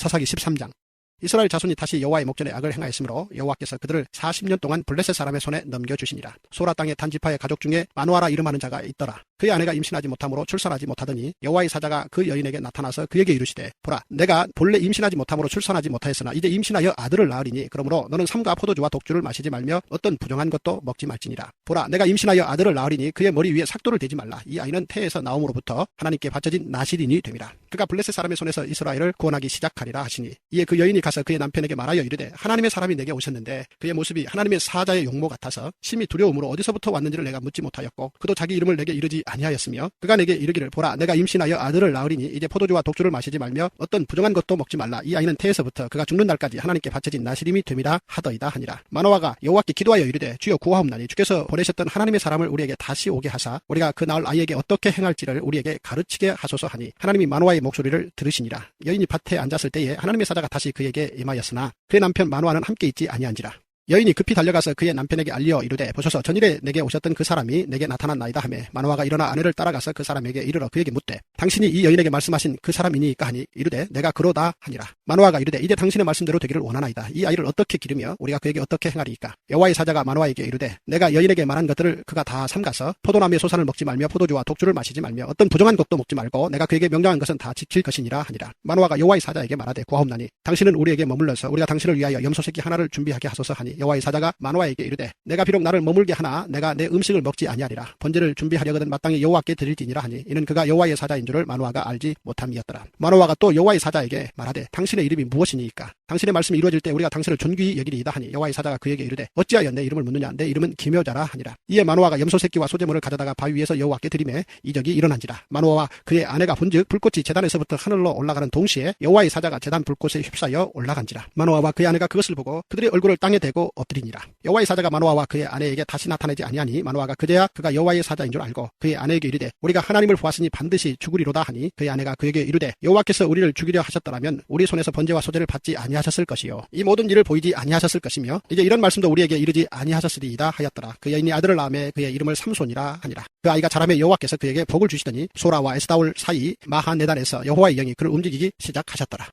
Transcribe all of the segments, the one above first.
사사기 13장. 이스라엘 자손이 다시 여호와의 목전에 악을 행하였으므로 여호와께서 그들을 40년 동안 블레셋 사람의 손에 넘겨주시니라. 소라 땅의 단지파의 가족 중에 마노아라 이름하는 자가 있더라. 그의 아내가 임신하지 못함으로 출산하지 못하더니 여호와의 사자가 그 여인에게 나타나서 그에게 이르시되, 보라, 내가 본래 임신하지 못함으로 출산하지 못하였으나 이제 임신하여 아들을 낳으리니 그러므로 너는 삼가 포도주와 독주를 마시지 말며 어떤 부정한 것도 먹지 말지니라. 보라, 내가 임신하여 아들을 낳으리니 그의 머리 위에 삭도를 대지 말라. 이 아이는 태에서 나옴으로부터 하나님께 바쳐진 나실인이 됨이라. 그가 블레셋 사람의 손에서 이스라엘을 구원하기 시작하리라 하시니, 이에 그 여인이 가서 그의 남편에게 말하여 이르되, 하나님의 사람이 내게 오셨는데 그의 모습이 하나님의 사자의 용모 같아서 심히 두려움으로 어디서부터 왔는지를 내가 묻지 못하였고 그도 자기 이름을 내게 이르지 아니하였으며, 그가 내게 이르기를, 보라, 내가 임신하여 아들을 낳으리니 이제 포도주와 독주를 마시지 말며 어떤 부정한 것도 먹지 말라. 이 아이는 태에서부터 그가 죽는 날까지 하나님께 바쳐진 나실임이 됨이라 하더이다 하니라. 마노아가 여호와께 기도하여 이르되, 주여 구하옵나니 주께서 보내셨던 하나님의 사람을 우리에게 다시 오게 하사 우리가 그 낳을 아이에게 어떻게 행할지를 우리에게 가르치게 하소서 하니, 하나님이 마노아의 목소리를 들으시니라. 여인이 밭에 앉았을 때에 하나님의 사자가 다시 그에게 임하였으나 그의 남편 마노아는 함께 있지 아니한지라. 여인이 급히 달려가서 그의 남편에게 알려 이르되, 보소서, 전일에 내게 오셨던 그 사람이 내게 나타났나이다 하매, 마노아가 일어나 아내를 따라가서 그 사람에게 이르러 그에게 묻되, 당신이 이 여인에게 말씀하신 그 사람이니까 하니, 이르되 내가 그러다 하니라. 마노아가 이르되, 이제 당신의 말씀대로 되기를 원하나이다. 이 아이를 어떻게 기르며 우리가 그에게 어떻게 행하리이까? 여호와의 사자가 마노아에게 이르되, 내가 여인에게 말한 것들을 그가 다 삼가서 포도나무의 소산을 먹지 말며 포도주와 독주를 마시지 말며 어떤 부정한 것도 먹지 말고 내가 그에게 명령한 것은 다 지킬 것이니라 하니라. 마노아가 여호와의 사자에게 말하되, 구하옵나니 당신은 우리에게 머물러서 우리가 당신을 위하여 염소 새끼 하나를 준비하게 하소서 하니, 여호와의 사자가 마노아에게 이르되, 내가 비록 나를 머물게 하나 내가 내 음식을 먹지 아니하리라. 번제를 준비하려거든 마땅히 여호와께 드릴지니라 하니, 이는 그가 여호와의 사자인 줄을 마노아가 알지 못함이었더라. 마노아가 또 여호와의 사자에게 말하되, 당신의 이름이 무엇이니까? 당신의 말씀이 이루어질 때 우리가 당신을 존귀히 여기리이다 하니, 여호와의 사자가 그에게 이르되, 어찌하여 내 이름을 묻느냐? 내 이름은 기묘자라 하니라. 이에 마노아가 염소 새끼와 소제물을 가져다가 바위 위에서 여호와께 드리매 이적이 일어난지라. 마노아와 그의 아내가 본즉 불꽃이 제단에서부터 하늘로 올라가는 동시에 여호와의 사자가 제단 불꽃에 휩싸여 올라간지라. 마노아와 그의 아내가 그것을 보고 그들의 얼굴을 땅에 대고 엎드리니라. 여호와의 사자가 마노아와 그의 아내에게 다시 나타나지 아니하니, 마노아가 그제야 그가 여호와의 사자인 줄 알고 그의 아내에게 이르되, 우리가 하나님을 보았으니 반드시 죽으리로다 하니, 그의 아내가 그에게 이르되, 여호와께서 우리를 죽이려 하셨더라면 우리 손에서 번제와 소제를 받지 아니하셨을 것이요 이 모든 일을 보이지 아니하셨을 것이며 이제 이런 말씀도 우리에게 이르지 아니하셨으리이다 하였더라. 그 여인이 아들을 낳음에 그의 이름을 삼손이라 하니라. 그 아이가 자라매 여호와께서 그에게 복을 주시더니 소라와 에스다올 사이 마하네단에서 여호와의 영이 그를 움직이기 시작하셨더라.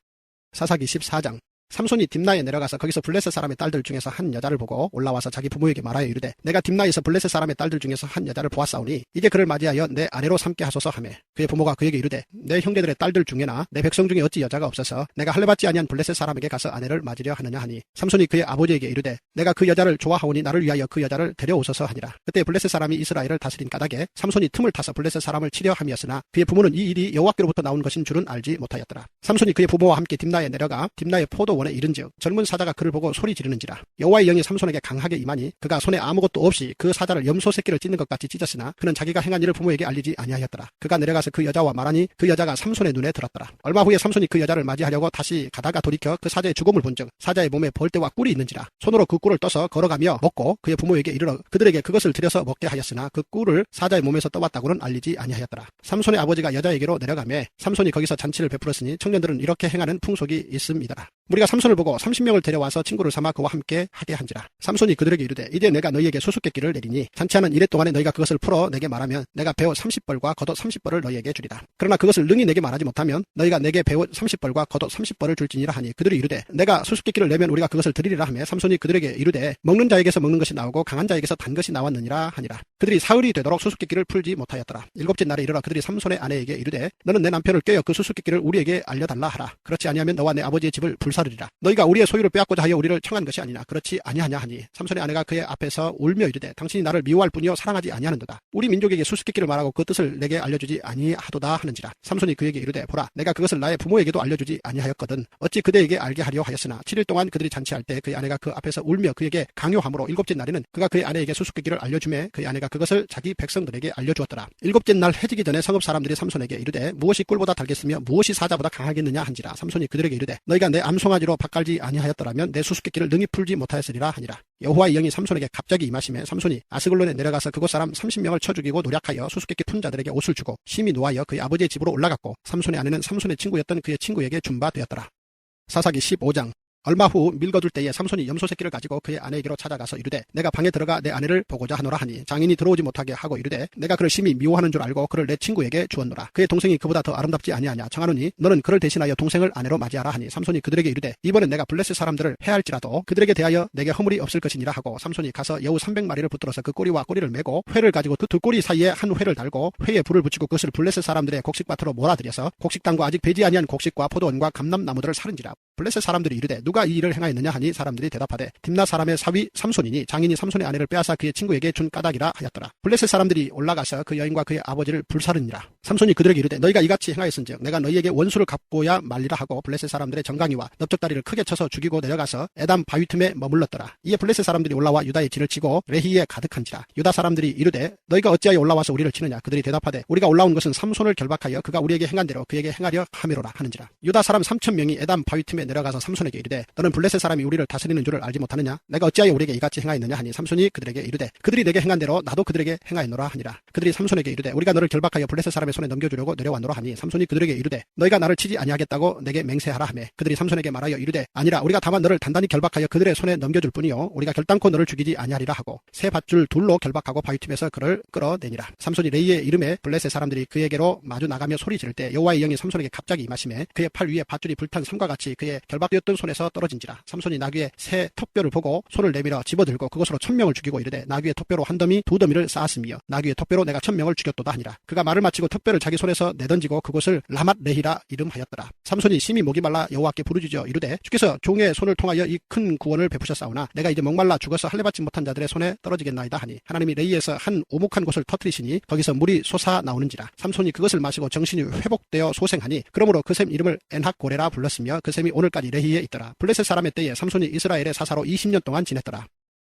사사기 14장. 삼손이 딥나에 내려가서 거기서 블레셋 사람의 딸들 중에서 한 여자를 보고 올라와서 자기 부모에게 말하여 이르되, 내가 딥나에서 블레셋 사람의 딸들 중에서 한 여자를 보았사오니 이제 그를 맞이하여 내 아내로 삼게 하소서 하매, 그의 부모가 그에게 이르되, 내 형제들의 딸들 중에나 내 백성 중에 어찌 여자가 없어서 내가 할례받지 아니한 블레셋 사람에게 가서 아내를 맞으려 하느냐 하니, 삼손이 그의 아버지에게 이르되, 내가 그 여자를 좋아하오니 나를 위하여 그 여자를 데려오소서 하니라. 그때 블레셋 사람이 이스라엘을 다스린 까닭에 삼손이 틈을 타서 블레셋 사람을 치려 함이었으나 그의 부모는 이 일이 여호와께로부터 나온 것인 줄은 알지 못하였더라. 삼손이 그의 부모와 함께 딥나에 내려가 딥나의 포도원에 이른즉 젊은 사자가 그를 보고 소리 지르는지라. 여호와의 영이 삼손에게 강하게 임하니 그가 손에 아무것도 없이 그 사자를 염소 새끼를 찢는 것 같이 찢었으나 그는 자기가 행한 일을 부모에게 알리지 아니하였더라. 그가 내려가서 그 여자와 말하니 그 여자가 삼손의 눈에 들었더라. 얼마 후에 삼손이 그 여자를 맞이하려고 다시 가다가 돌이켜 그 사자의 주검을 본즉 사자의 몸에 벌떼와 꿀이 있는지라. 손으로 그 꿀을 떠서 걸어가며 먹고 그의 부모에게 이르러 그들에게 그것을 들여서 먹게 하였으나 그 꿀을 사자의 몸에서 떠왔다고는 알리지 아니하였더라. 삼손의 아버지가 여자에게로 내려가매 삼손이 거기서 잔치를 베풀었으니 청년들은 이렇게 행하는 풍속이 있음이더라. 우리가 삼손을 보고 30명을 데려와서 친구를 삼아 그와 함께 하게 한지라. 삼손이 그들에게 이르되, 이제 내가 너희에게 수수께끼를 내리니 잔치하는 이래 동안에 너희가 그것을 풀어 내게 말하면 내가 배옷 30벌과 겉옷 30벌을 너희에게 주리라. 그러나 그것을 능히 내게 말하지 못하면 너희가 내게 배옷 30벌과 겉옷 30벌을 줄지니라 하니, 그들이 이르되, 내가 수수께끼를 내면 우리가 그것을 드리리라 하며 삼손이 그들에게 이르되, 먹는 자에게서 먹는 것이 나오고 강한 자에게서 단 것이 나왔느니라 하니라. 그들이 사흘이 되도록 수수께끼를 풀지 못하였더라. 일곱째 날에 이르러 그들이 삼손의 아내에게 이르되, 너는 내 남편을 꿰어 그 수수께끼를 우리에게 알려달라 하라. 그렇지 아니하면 너와 내 아버지의 집을 불사르리라. 너희가 우리의 소유를 빼앗고자 하여 우리를 청한 것이 아니나 그렇지 아니하냐 하니, 삼손의 아내가 그의 앞에서 울며 이르되, 당신이 나를 미워할 뿐이요 사랑하지 아니하는도다. 우리 민족에게 수수께끼를 말하고 그 뜻을 내게 알려주지 아니하도다 하는지라. 삼손이 그에게 이르되, 보라, 내가 그것을 나의 부모에게도 알려주지 아니하였거든 어찌 그대에게 알게 하려 하였으나 7일 동안 그들이 잔치할 때 그의 아내가 그 앞에서 울며 그에게 강요함으로 일곱째 날에는 그가 그의 아내에게 수수께끼를 알려주매 그의 아내가 그것을 자기 백성들에게 알려주었더라. 일곱째 날 해지기 전에 성읍 사람들이 삼손에게 이르되, 무엇이 꿀보다 달겠으며 무엇이 사자보다 강하겠느냐 한지라. 삼손이 그들에게 이르되, 너희가 내 암송아지로 밭갈지 아니하였더라면 내 수수께끼를 능히 풀지 못하였으리라 하니라. 여호와의 영이 삼손에게 갑자기 임하심에 삼손이 아스글론에 내려가서 그곳 사람 30명을 쳐 죽이고 노략하여 수수께끼 푼 자들에게 옷을 주고 심히 노하여 그의 아버지의 집으로 올라갔고, 삼손의 아내는 삼손의 친구였던 그의 친구에게 준바되었더라. 사사기 15장. 얼마 후 밀거둘 때에 삼손이 염소 새끼를 가지고 그의 아내에게로 찾아가서 이르되 내가 방에 들어가 내 아내를 보고자 하노라 하니 장인이 들어오지 못하게 하고 이르되 내가 그를 심히 미워하는 줄 알고 그를 내 친구에게 주었노라. 그의 동생이 그보다 더 아름답지 아니하냐 청하노니 너는 그를 대신하여 동생을 아내로 맞이하라 하니 삼손이 그들에게 이르되 이번엔 내가 블레셋 사람들을 해할지라도 그들에게 대하여 내게 허물이 없을 것이니라 하고 삼손이 가서 여우 300마리를 붙들어서 그 꼬리와 꼬리를 메고 회를 가지고 그 두 꼬리 사이에 한 회를 달고 회에 불을 붙이고 그것을 블레셋 사람들의 곡식밭으로 몰아들여서 곡식당과 아직 배지 아니한 곡식과 포도원과 감람나무들을 사른지라. 블레셋 사람들이 이르되 누가 이 일을 행하였느냐 하니 사람들이 대답하되 딥나 사람의 사위 삼손이니 장인이 삼손의 아내를 빼앗아 그의 친구에게 준 까닭이라 하였더라. 블레셋 사람들이 올라가서 그 여인과 그의 아버지를 불사르니라. 삼손이 그들에게 이르되 너희가 이같이 행하였은즉 내가 너희에게 원수를 갚고야 말리라 하고 블레셋 사람들의 정강이와 넓적다리를 크게 쳐서 죽이고 내려가서 에담 바위 틈에 머물렀더라. 이에 블레셋 사람들이 올라와 유다의 진을 치고 레히에 가득한지라. 유다 사람들이 이르되 너희가 어찌하여 올라와서 우리를 치느냐. 그들이 대답하되 우리가 올라온 것은 삼손을 결박하여 그가 우리에게 행한 대로 그에게 행하려 함이로라 하는지라. 유다 사람 3,000명이 에담 바위 틈에 내려가서 삼손에게 이르되 너는 블레셋 사람이 우리를 다스리는 줄을 알지 못하느냐. 내가 어찌하여 우리에게 이같이 행하였느냐 하니 삼손이 그들에게 이르되 그들이 내게 행한 대로 나도 그들에게 행하였노라 하니라. 그들이 삼손에게 이르되 우리가 너를 결박하여 블레셋 사람의 손에 넘겨주려고 내려왔노라 하니 삼손이 그들에게 이르되 너희가 나를 치지 아니하겠다고 내게 맹세하라 하며 그들이 삼손에게 말하여 이르되 아니라 우리가 다만 너를 단단히 결박하여 그들의 손에 넘겨줄 뿐이요 우리가 결단코 너를 죽이지 아니하리라 하고 새 밧줄 둘로 결박하고 바위틈에서 그를 끌어내니라. 삼손이 레이의 이름에 블레셋 사람들이 그에게로 마주 나가며 소리 지를 때 여호와의 영이 삼손에게 갑자기 임하시매 그의 팔 위에 밧줄이 불탄 삼과 같이 그의 결박되었던 손에서 떨어진지라. 삼손이 나귀의 새 턱뼈를 보고 손을 내밀어 집어들고 그것으로 1,000명을 죽이고 이르되 나귀의 턱뼈로 한 더미 두 더미를 쌓았으며 나귀의 턱뼈로 내가 1,000명을 죽였도다 하니라. 그가 말을 마치고 턱뼈를 자기 손에서 내던지고 그곳을 라맛 레히라 이름하였더라. 삼손이 심히 목이 말라 여호와께 부르짖어 이르되 주께서 종의 손을 통하여 이 큰 구원을 베푸셨사오나 내가 이제 목말라 죽어서 할례받지 못한 자들의 손에 떨어지겠나이다 하니 하나님이 레이에서 한 오목한 곳을 터뜨리시니 거기서 물이 솟아 나오는지라. 삼손이 그것을 마시고 정신이 회복되어 소생하니 그러므로 그 샘 이름을 엔학고레라 불렀으며 그 샘이 오늘까지 레히에 있더라. 블레셋 사람의 때에 삼손이 이스라엘의 사사로 20년 동안 지냈더라.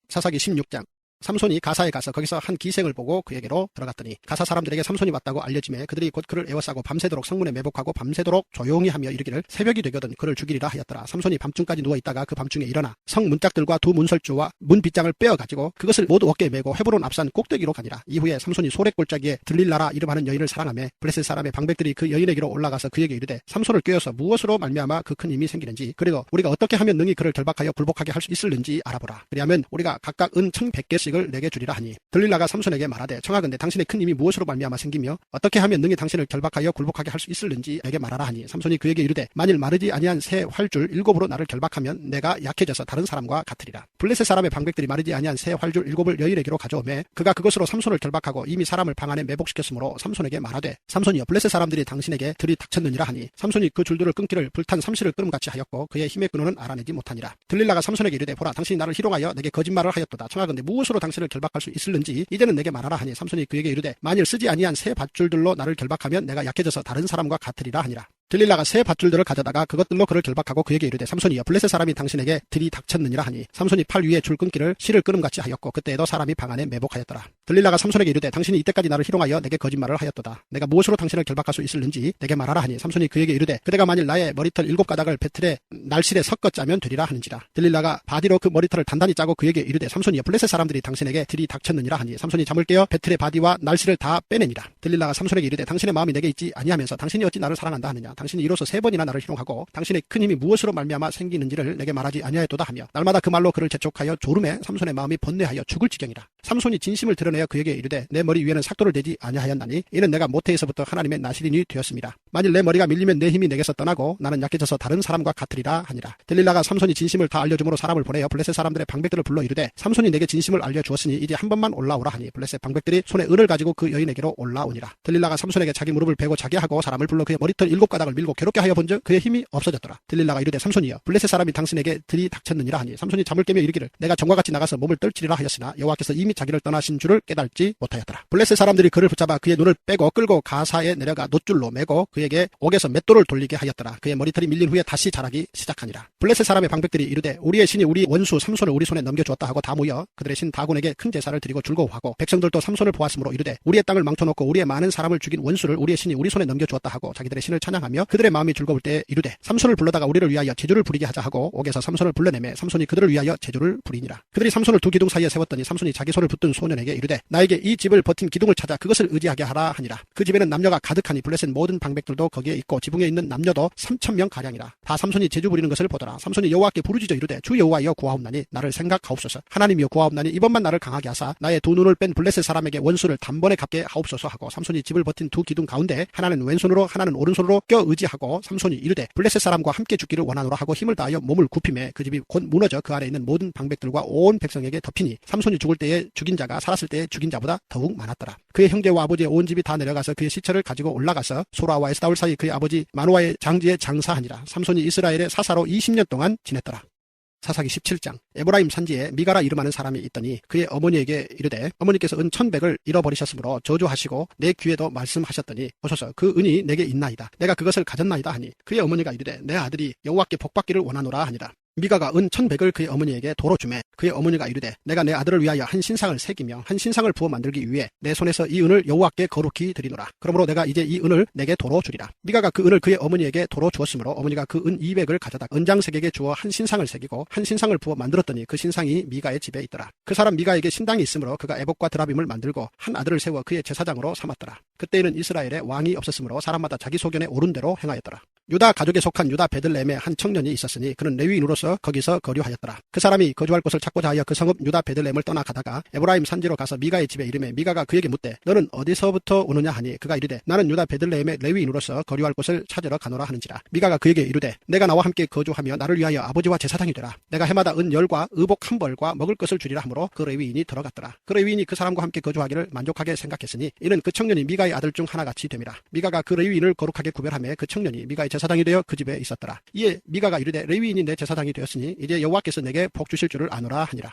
사사기 16장. 삼손이 가사에 가서 거기서 한 기생을 보고 그에게로 들어갔더니 가사 사람들에게 삼손이 왔다고 알려지매 그들이 곧 그를 에워싸고 밤새도록 성문에 매복하고 밤새도록 조용히 하며 이르기를 새벽이 되거든 그를 죽이리라 하였더라. 삼손이 밤중까지 누워있다가 그 밤중에 일어나 성 문짝들과 두 문설주와 문빗장을 빼어가지고 그것을 모두 어깨에 메고 헤브론 앞산 꼭대기로 가니라. 이후에 삼손이 소랫골짜기에 들릴라라 이름하는 여인을 사랑하며 블레셋 사람의 방백들이 그 여인에게로 올라가서 그에게 이르되 삼손을 꿰어서 무엇으로 말미암아 그 큰 힘이 생기는지 그리고 우리가 어떻게 하면 능히 그를 결박하여 굴복하게 할 수 있을는지 알아보라. 그리하면 우리가 각각 은 1,100개씩 을 내게 주리라 하니 들릴라가 삼손에게 말하되 청하건대 당신의 큰 힘이 무엇으로 말미암아 생기며 어떻게 하면 능히 당신을 결박하여 굴복하게 할 수 있을는지 내게 말하라 하니 삼손이 그에게 이르되 만일 마르지 아니한 새 활줄 7으로 나를 결박하면 내가 약해져서 다른 사람과 같으리라. 블레셋 사람의 방백들이 마르지 아니한 새 활줄 7을 여인에게로 가져오매 그가 그것으로 삼손을 결박하고 이미 사람을 방 안에 매복시켰으므로 삼손에게 말하되 삼손이여 블레셋 사람들이 당신에게 들이 닥쳤느니라 하니 삼손이 그 줄들을 끊기를 불탄 삼시를 끊음같이 하였고 그의 힘의 근원은 알아내지 못하니라. 들릴라가 삼손에게 이르되 보라 당신이 나를 희롱하여 내게 거짓말을 하였도다. 청하건대 무엇으로 당신을 결박할 수 있을는지 이제는 내게 말하라 하니 삼손이 그에게 이르되 만일 쓰지 아니한 새 밧줄들로 나를 결박하면 내가 약해져서 다른 사람과 같으리라 하니라. 들릴라가 새 밧줄들을 가져다가 그것들로 그를 결박하고 그에게 이르되 삼손이여 블레셋 사람이 당신에게 들이 닥쳤느니라 하니 삼손이 팔 위에 줄 끊기를 실을 끊음같이 하였고 그때에도 사람이 방 안에 매복하였더라. 들릴라가 삼손에게 이르되 당신이 이때까지 나를 희롱하여 내게 거짓말을 하였도다. 내가 무엇으로 당신을 결박할 수 있을는지 내게 말하라 하니 삼손이 그에게 이르되 그대가 만일 나의 머리털 7가닥을 배틀에 날실에 섞어 짜면 되리라 하는지라. 들릴라가 바디로 그 머리털을 단단히 짜고 그에게 이르되 삼손이여 블레셋 사람들이 당신에게 들이 닥쳤느니라 하니 삼손이 잠을 깨어 배틀의 바디와 날실을 다 빼내니라. 들릴라가 삼손에게 이르되 당신의 마음이 내게 있지 아니하면서 당신이 어찌 나를 사랑한다 하느냐. 당신이 이로써 3번이나 나를 희롱하고 당신의 큰 힘이 무엇으로 말미암아 생기는지를 내게 말하지 아니하였도다 하며 날마다 그 말로 그를 재촉하여 조름에 삼손의 마음이 번뇌하여 죽을 지경이라. 삼손이 진심을 드러내어 그에게 이르되 내 머리 위에는 삭도를 대지 아니하였나니 이는 내가 모태에서부터 하나님의 나시린이 되었습니다. 만일 내 머리가 밀리면 내 힘이 내게서 떠나고 나는 약해져서 다른 사람과 같으리라 하니라. 들릴라가 삼손이 진심을 다 알려줌으로 사람을 보내어 블레셋 사람들의 방백들을 불러 이르되 삼손이 내게 진심을 알려주었으니 이제 한 번만 올라오라 하니 블레셋 방백들이 손에 은을 가지고 그 여인에게로 올라오니라. 들릴라가 삼손에게 자기 무릎을 베고 자게 하고 사람을 불러 그의 머리털 7가닥을 밀고 괴롭게 하여 본즉 그의 힘이 없어졌더라. 들릴라가 이르되 삼손이여 블레셋 사람이 당신에게 들이 닥쳤느니라 하니 삼손이 잠을 깨며 이르기를 내가 전과 같이 나가서 몸을 떨치리라 하였으나 여호와께서 이미 자기를 떠나신 줄을 깨달지 못하였더라. 블레셋 사람들이 그를 붙잡아 그의 눈을 빼고 끌고 가사에 내려가 놋줄로 매고 그에게 옥에서 맷돌을 돌리게 하였더라. 그의 머리털이 밀린 후에 다시 자라기 시작하니라. 블레셋 사람의 방백들이 이르되 우리의 신이 우리 원수 삼손을 우리 손에 넘겨주었다 하고 다 모여 그들의 신 다곤에게 큰 제사를 드리고 즐거워하고 백성들도 삼손을 보았으므로 이르되 우리의 땅을 망쳐놓고 우리의 많은 사람을 죽인 원수를 우리의 신이 우리 손에 넘겨주었다 하고 자기들의 신을 찬양하며 그들의 마음이 즐거울 때 이르되 삼손을 불러다가 우리를 위하여 제주를 부리게 하자 하고 옥에서 삼손을 불러내매 삼손이 그들을 위하여 제주를 부리니라. 그들이 삼손을 두 기둥 사이에 세웠더니 삼손이 자기 손에 손을 붙든 소년에게 이르되 나에게 이 집을 버틴 기둥을 찾아 그것을 의지하게 하라 하니라. 그 집에는 남녀가 가득하니 블레셋 모든 방백들도 거기에 있고 지붕에 있는 남녀도 3,000명 가량이라. 다 삼손이 제주 부리는 것을 보더라. 삼손이 여호와께 부르짖어 이르되 주 여호와여 구하옵나니 나를 생각하옵소서. 하나님이여 구하옵나니 이번만 나를 강하게 하사 나의 두 눈을 뺀 블레셋 사람에게 원수를 단번에 갚게 하옵소서 하고 삼손이 집을 버틴 두 기둥 가운데 하나는 왼손으로 하나는 오른손으로 껴 의지하고 삼손이 이르되 블레셋 사람과 함께 죽기를 원하노라 하고 힘을 다하여 몸을 굽히매 그 집이 곧 무너져 그 아래 있는 모든 방백들과 온 백성에게 덮이니 삼손이 죽을 때에 죽인 자가 살았을 때에 죽인 자보다 더욱 많았더라. 그의 형제와 아버지의 온 집이 다 내려가서 그의 시체를 가지고 올라가서 소라와 에스다올 사이 그의 아버지 마노아의 장지에 장사하니라. 삼손이 이스라엘의 사사로 20년 동안 지냈더라. 사사기 17장. 에브라임 산지에 미가라 이름하는 사람이 있더니 그의 어머니에게 이르되 어머니께서 은 1,100을 잃어버리셨으므로 저주하시고 내 귀에도 말씀하셨더니 보소서 그 은이 내게 있나이다. 내가 그것을 가졌나이다 하니 그의 어머니가 이르되 내 아들이 여호와께 복받기를 원하노라 하니라. 미가가 은 1,100을 그의 어머니에게 도로 주매 그의 어머니가 이르되 내가 내 아들을 위하여 한 신상을 새기며 한 신상을 부어 만들기 위해 내 손에서 이 은을 여호와께 거룩히 드리노라. 그러므로 내가 이제 이 은을 내게 도로 주리라. 미가가 그 은을 그의 어머니에게 도로 주었으므로 어머니가 그 은 200을 가져다 은장색에게 주어 한 신상을 새기고 한 신상을 부어 만들었더니 그 신상이 미가의 집에 있더라. 그 사람 미가에게 신당이 있으므로 그가 에봇과 드라빔을 만들고 한 아들을 세워 그의 제사장으로 삼았더라. 그때에는 이스라엘에 왕이 없었으므로 사람마다 자기 소견에 옳은 대로 행하였더라. 유다 가족에 속한 유다 베들레헴에 한 청년이 있었으니 그는 레위인으로서 거기서 거류하였더라. 그 사람이 거주할 곳을 찾고자 하여 그 성읍 유다 베들레헴을 떠나 가다가 에브라임 산지로 가서 미가의 집에 이르매 미가가 그에게 묻되 너는 어디서부터 오느냐 하니 그가 이르되 나는 유다 베들레헴의 레위인으로서 거류할 곳을 찾으러 가노라 하는지라. 미가가 그에게 이르되 내가 나와 함께 거주하며 나를 위하여 아버지와 제사장이 되라. 내가 해마다 은 10과 의복 1벌과 먹을 것을 주리라 하므로 그 레위인이 들어갔더라. 그 레위인이 그 사람과 함께 거주하기를 만족하게 생각했으니 이는 그 청년이 미가의 아들 중 하나같이 됨이라. 미가가 그 레위인을 거룩하게 구별하며 그 청년이 미가의 제사장이 되어 그 집에 있었더라. 이에 미가가 이르되 레위인이 내 제사장이 되었으니 이제 여호와께서 내게 복 주실 줄을 아노라 하니라.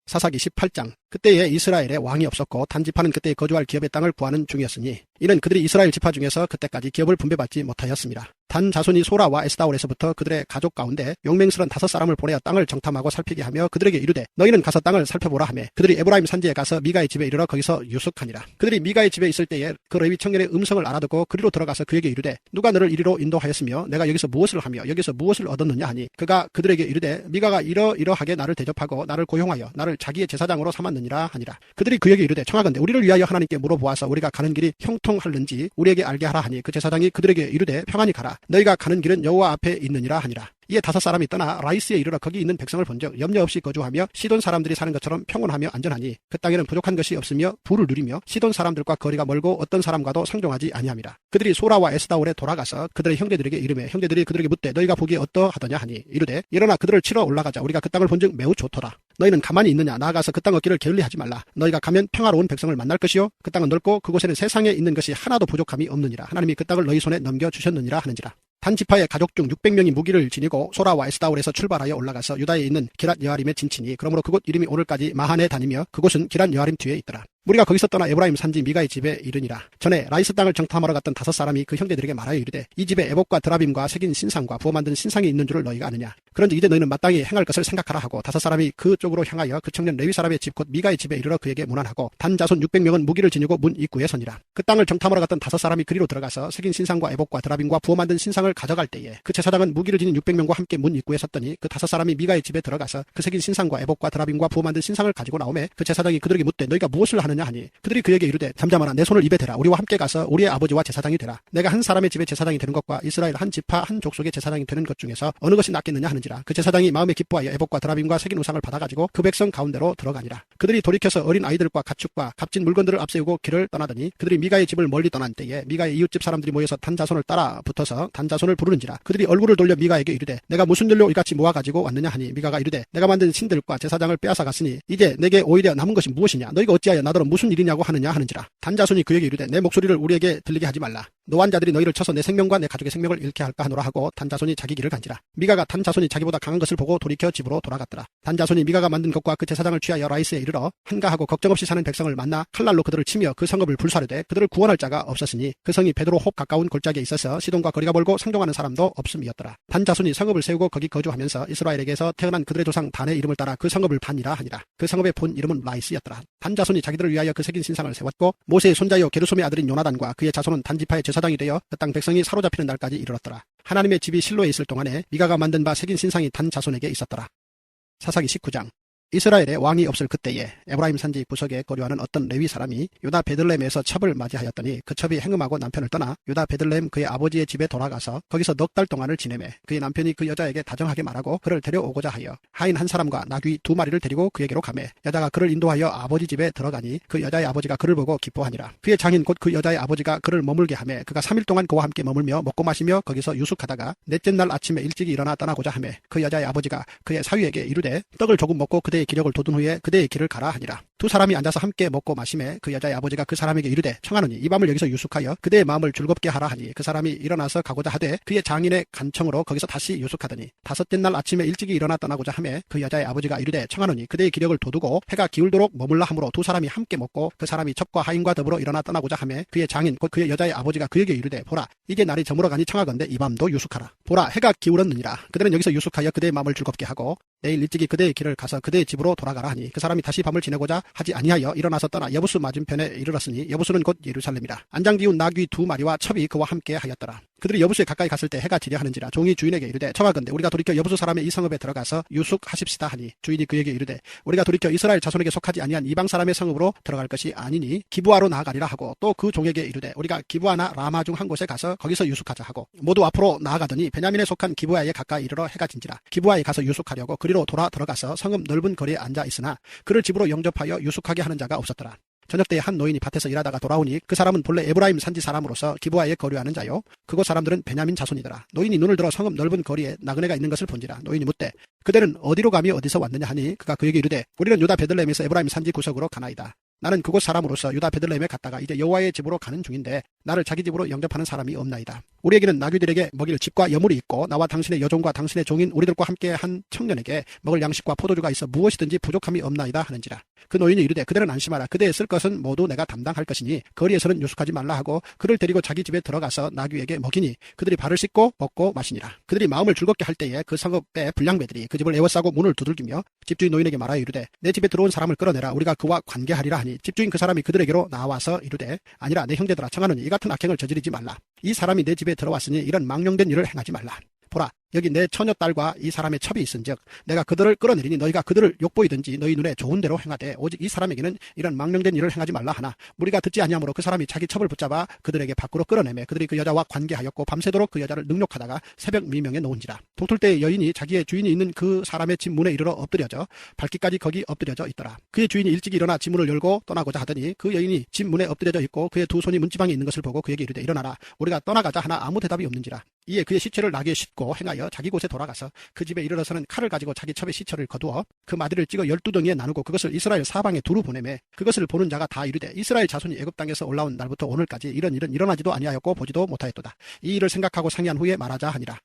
사사기 18장. 그때에 이스라엘에 왕이 없었고 단지파는 그때 거주할 기업의 땅을 구하는 중이었으니 이는 그들이 이스라엘 지파 중에서 그때까지 기업을 분배받지 못하였습니다. 단 자손이 소라와 에스다올에서부터 그들의 가족 가운데 용맹스런 5사람을 보내어 땅을 정탐하고 살피게 하며 그들에게 이르되 너희는 가서 땅을 살펴보라 하며 그들이 에브라임 산지에 가서 미가의 집에 이르러 거기서 유숙하니라. 그들이 미가의 집에 있을 때에 그 레위 청년의 음성을 알아듣고 그리로 들어가서 그에게 이르되 누가 너를 이리로 인도하였으며 내가 여기서 무엇을 하며 여기서 무엇을 얻었느냐 하니 그가 그들에게 이르되 미가가 이러이러하게 나를 대접하고 나를 고용하여 나를 자기의 제사장으로 삼았느니라 하니라. 그들이 그에게 이르되 청하건대 우리를 위하여 하나님께 물어보아서 우리가 가는 길이 형통할는지 우리에게 알게 하라 하니 그 제사장이 그들에게 이르되 평안히 가라. 너희가 가는 길은 여호와 앞에 있느니라 하니라. 이에 5사람이 떠나 라이스에 이르러 거기 있는 백성을 본즉 염려 없이 거주하며 시돈 사람들이 사는 것처럼 평온하며 안전하니 그 땅에는 부족한 것이 없으며 부를 누리며 시돈 사람들과 거리가 멀고 어떤 사람과도 상종하지 아니함이라. 그들이 소라와 에스다올에 돌아가서 그들의 형제들에게 이르매 형제들이 그들에게 묻되 너희가 보기에 어떠하더냐 하니 이르되 일어나 그들을 치러 올라가자. 우리가 그 땅을 본즉 매우 좋더라. 너희는 가만히 있느냐. 나아가서 그 땅 얻기를 게을리하지 말라. 너희가 가면 평화로운 백성을 만날 것이요 그 땅은 넓고 그곳에는 세상에 있는 것이 하나도 부족함이 없느니라. 하나님이 그 땅을 너희 손에 넘겨주셨느니라 하는지라. 단지파의 가족 중 600명이 무기를 지니고 소라와 에스다올에서 출발하여 올라가서 유다에 있는 기랏 여아림에 진치니 그러므로 그곳 이름이 오늘까지 마한에 다니며 그곳은 기랏 여아림 뒤에 있더라. 우리가 거기서 떠나 에브라임 산지 미가의 집에 이르니라. 전에 라이스 땅을 정탐하러 갔던 5사람이 그 형제들에게 말하여 이르되 이 집에 에봇과 드라빔과 새긴 신상과 부어 만든 신상이 있는 줄을 너희가 아느냐. 그런즉 이제 너희는 마땅히 행할 것을 생각하라 하고 5사람이 그쪽으로 향하여 그 청년 레위 사람의 집 곧 미가의 집에 이르러 그에게 문안하고 단 자손 600명은 무기를 지니고 문 입구에 서니라. 그 땅을 정탐하러 갔던 5사람이 그리로 들어가서 새긴 신상과 에봇과 드라빔과 부어 만든 신상을 가져갈 때에 그 제사장은 무기를 지닌 600명과 함께 문 입구에 섰더니 그 5사람이 미가의 집에 들어가서 그 새긴 신상과 에봇과 드라빔과 부어 만든 신상을 가지고 나오매 그 제사장이 그들에게 묻되 너희가 무엇을 하느냐 하니 그들이 그에게 이르되 잠잠하라. 내 손을 입에 대라. 우리와 함께 가서 우리의 아버지와 제사장이 되라. 내가 한 사람의 집에 제사장이 되는 것과 이스라엘 한 지파 한 족속의 제사장이 되는 것 중에서 어느 것이 낫겠느냐 하는지라. 그 제사장이 마음에 기뻐하여 에봇과 드라빔과 새긴 우상을 받아가지고 그 백성 가운데로 들어가니라. 그들이 돌이켜서 어린 아이들과 가축과 값진 물건들을 앞세우고 길을 떠나더니 그들이 미가의 집을 멀리 떠난 때에 미가의 이웃집 사람들이 모여서 단자손을 따라 붙어서 단자손을 부르는지라. 그들이 얼굴을 돌려 미가에게 이르되 내가 무슨 일로 이같이 모아가지고 왔느냐 하니 미가가 이르되 내가 만든 신들과 제사장을 빼앗아 갔으니 이제 내게 오히려 남은 것이 무엇이냐. 너희가 어찌하여 나더러 무슨 일이냐고 하느냐 하는지라. 단자손이 그에게 이르되 내 목소리를 우리에게 들리게 하지 말라. 노한 자들이 너희를 쳐서 내 생명과 내 가족의 생명을 잃게 할까 하노라 하고 단자손이 자기 길을 간지라. 미가가 단자손이 자기보다 강한 것을 보고 돌이켜 집으로 돌아갔더라. 단자손이 미가가 만든 것과 그 제사장을 취하여 라이스에 이르러 한가하고 걱정 없이 사는 백성을 만나 칼날로 그들을 치며 그 성읍을 불사르되 그들을 구원할 자가 없었으니 그 성이 베드로 혹 가까운 골짜기에 있어서 시돈과 거리가 멀고 상종하는 사람도 없음이었더라. 단자손이 성읍을 세우고 거기 거주하면서 이스라엘에게서 태어난 그들의 조상 단의 이름을 따라 그 성읍을 반이라 하니라. 그 성읍의 본 이름은 라이스였더라. 단자손이 자기들을 위하여 그 새긴 신상을 세웠고 모세의 손자요 게르솜의 아들인 요나단과 그의 자손은 단지파의 제사장이 되어 그 땅 백성이 사로잡히는 날까지 이르렀더라. 하나님의 집이 실로에 있을 동안에 미가가 만든 바 새긴 신상이 단 자손에게 있었더라. 사사기 19장. 이스라엘에 왕이 없을 그때에 에브라임 산지 구석에 거류하는 어떤 레위 사람이 유다 베들레헴에서 첩을 맞이하였더니 그 첩이 행음하고 남편을 떠나 유다 베들레헴 그의 아버지의 집에 돌아가서 거기서 넉 달 동안을 지내매 그의 남편이 그 여자에게 다정하게 말하고 그를 데려오고자 하여 하인 한 사람과 나귀 2마리를 데리고 그에게로 가매 여자가 그를 인도하여 아버지 집에 들어가니 그 여자의 아버지가 그를 보고 기뻐하니라. 그의 장인 곧 그 여자의 아버지가 그를 머물게 하매 그가 3일 동안 그와 함께 머물며 먹고 마시며 거기서 유숙하다가 넷째 날 아침에 일찍이 일어나 떠나고자 하매 그 여자의 아버지가 그의 사위에게 이르되 떡을 조금 먹고 그대의 기력을 돋운 후에 그대의 길을 가라 하니라. 두 사람이 앉아서 함께 먹고 마시매 그 여자의 아버지가 그 사람에게 이르되 청하노니 이 밤을 여기서 유숙하여 그대의 마음을 즐겁게 하라 하니 그 사람이 일어나서 가고자 하되 그의 장인의 간청으로 거기서 다시 유숙하더니 다섯째 날 아침에 일찍이 일어나 떠나고자 하매 그 여자의 아버지가 이르되 청하노니 그대의 기력을 돋우고 해가 기울도록 머물라 하므로 두 사람이 함께 먹고 그 사람이 첩과 하인과 더불어 일어나 떠나고자 하매 그의 장인 곧 그의 여자의 아버지가 그에게 이르되 보라 이제 날이 저물어가니 청하건대 이 밤도 유숙하라. 보라 해가 기울었느니라. 그들은 여기서 유숙하여 그대의 마음을 즐겁게 하고 내일 일찍이 그대의 길을 가서 그대의 집으로 돌아가라 하니 그 사람이 다시 밤을 지내고자 하지 아니하여 일어나서 떠나 여부수 맞은편에 이르렀으니 여부수는 곧 예루살렘이라. 안장지운 나귀 2마리와 첩이 그와 함께 하였더라. 그들이 여부수에 가까이 갔을 때 해가 지려 하는지라 종이 주인에게 이르되 청하건대 우리가 돌이켜 여부수 사람의 이 성읍에 들어가서 유숙하십시다 하니 주인이 그에게 이르되 우리가 돌이켜 이스라엘 자손에게 속하지 아니한 이방 사람의 성읍으로 들어갈 것이 아니니 기브아로 나아가리라 하고 또 그 종에게 이르되 우리가 기브아나 라마 중 한 곳에 가서 거기서 유숙하자 하고 모두 앞으로 나아가더니 베냐민에 속한 기브아에 가까이 이르러 해가 진지라. 기브아에 가서 유숙하려고 그리로 돌아 들어가서 성읍 넓은 거리에 앉아 있으나 그를 집으로 영접하여 유숙하게 하는 자가 없었더라. 저녁때에 한 노인이 밭에서 일하다가 돌아오니 그 사람은 본래 에브라임 산지 사람으로서 기브아에 거류하는 자요 그곳 사람들은 베냐민 자손이더라. 노인이 눈을 들어 성읍 넓은 거리에 나그네가 있는 것을 본지라. 노인이 묻되 그대는 어디로 가며 어디서 왔느냐 하니 그가 그에게 이르되 우리는 유다 베들레헴에서 에브라임 산지 구석으로 가나이다. 나는 그곳 사람으로서 유다 베들레헴에 갔다가 이제 여호와의 집으로 가는 중인데 나를 자기 집으로 영접하는 사람이 없나이다. 우리에게는 나귀들에게 먹일 집과 여물이 있고 나와 당신의 여종과 당신의 종인 우리들과 함께 한 청년에게 먹을 양식과 포도주가 있어 무엇이든지 부족함이 없나이다 하는지라. 그 노인이 이르되 그대는 안심하라. 그대의 쓸 것은 모두 내가 담당할 것이니 거리에서는 유숙하지 말라 하고 그를 데리고 자기 집에 들어가서 나귀에게 먹이니 그들이 발을 씻고 먹고 마시니라. 그들이 마음을 즐겁게 할 때에 그 성읍의 불량배들이 그 집을 에워싸고 문을 두들기며 집주인 노인에게 말하여 이르되 내 집에 들어온 사람을 끌어내라. 우리가 그와 관계하리라 하니 집주인 그 사람이 그들에게로 나와서 이르되 아니라 내 형제들아 청하노니 이 같은 악행을 저지르지 말라. 이 사람이 내 집에 들어왔으니 이런 망령된 일을 행하지 말라. 보라 여기 내 처녀딸과 이 사람의 첩이 있은즉 내가 그들을 끌어내리니 너희가 그들을 욕보이든지 너희 눈에 좋은 대로 행하되 오직 이 사람에게는 이런 망령된 일을 행하지 말라 하나 무리가 듣지 아니하므로 그 사람이 자기 첩을 붙잡아 그들에게 밖으로 끌어내매 그들이 그 여자와 관계하였고 밤새도록 그 여자를 능욕하다가 새벽 미명에 놓은지라. 동틀 때에 여인이 자기의 주인이 있는 그 사람의 집 문에 이르러 엎드려져 밝기까지 거기 엎드려져 있더라. 그의 주인이 일찍 일어나 집 문을 열고 떠나고자 하더니 그 여인이 집 문에 엎드려져 있고 그의 두 손이 문지방에 있는 것을 보고 그에게 이르되 일어나라 우리가 떠나가자 하나 아무 대답이 없는지라. 이에 그의 시체를 나귀에 싣고 행하여 자기 곳에 돌아가서 그 집에 이르러서는 칼을 가지고 자기 첩의 시체를 거두어 그 마디를 찍어 12덩이에 나누고 그것을 이스라엘 사방에 두루 보내매 그것을 보는 자가 다 이르되 이스라엘 자손이 애굽 땅에서 올라온 날부터 오늘까지 이런 일은 일어나지도 아니하였고 보지도 못하였도다. 이 일을 생각하고 상의한 후에 말하자 하니라.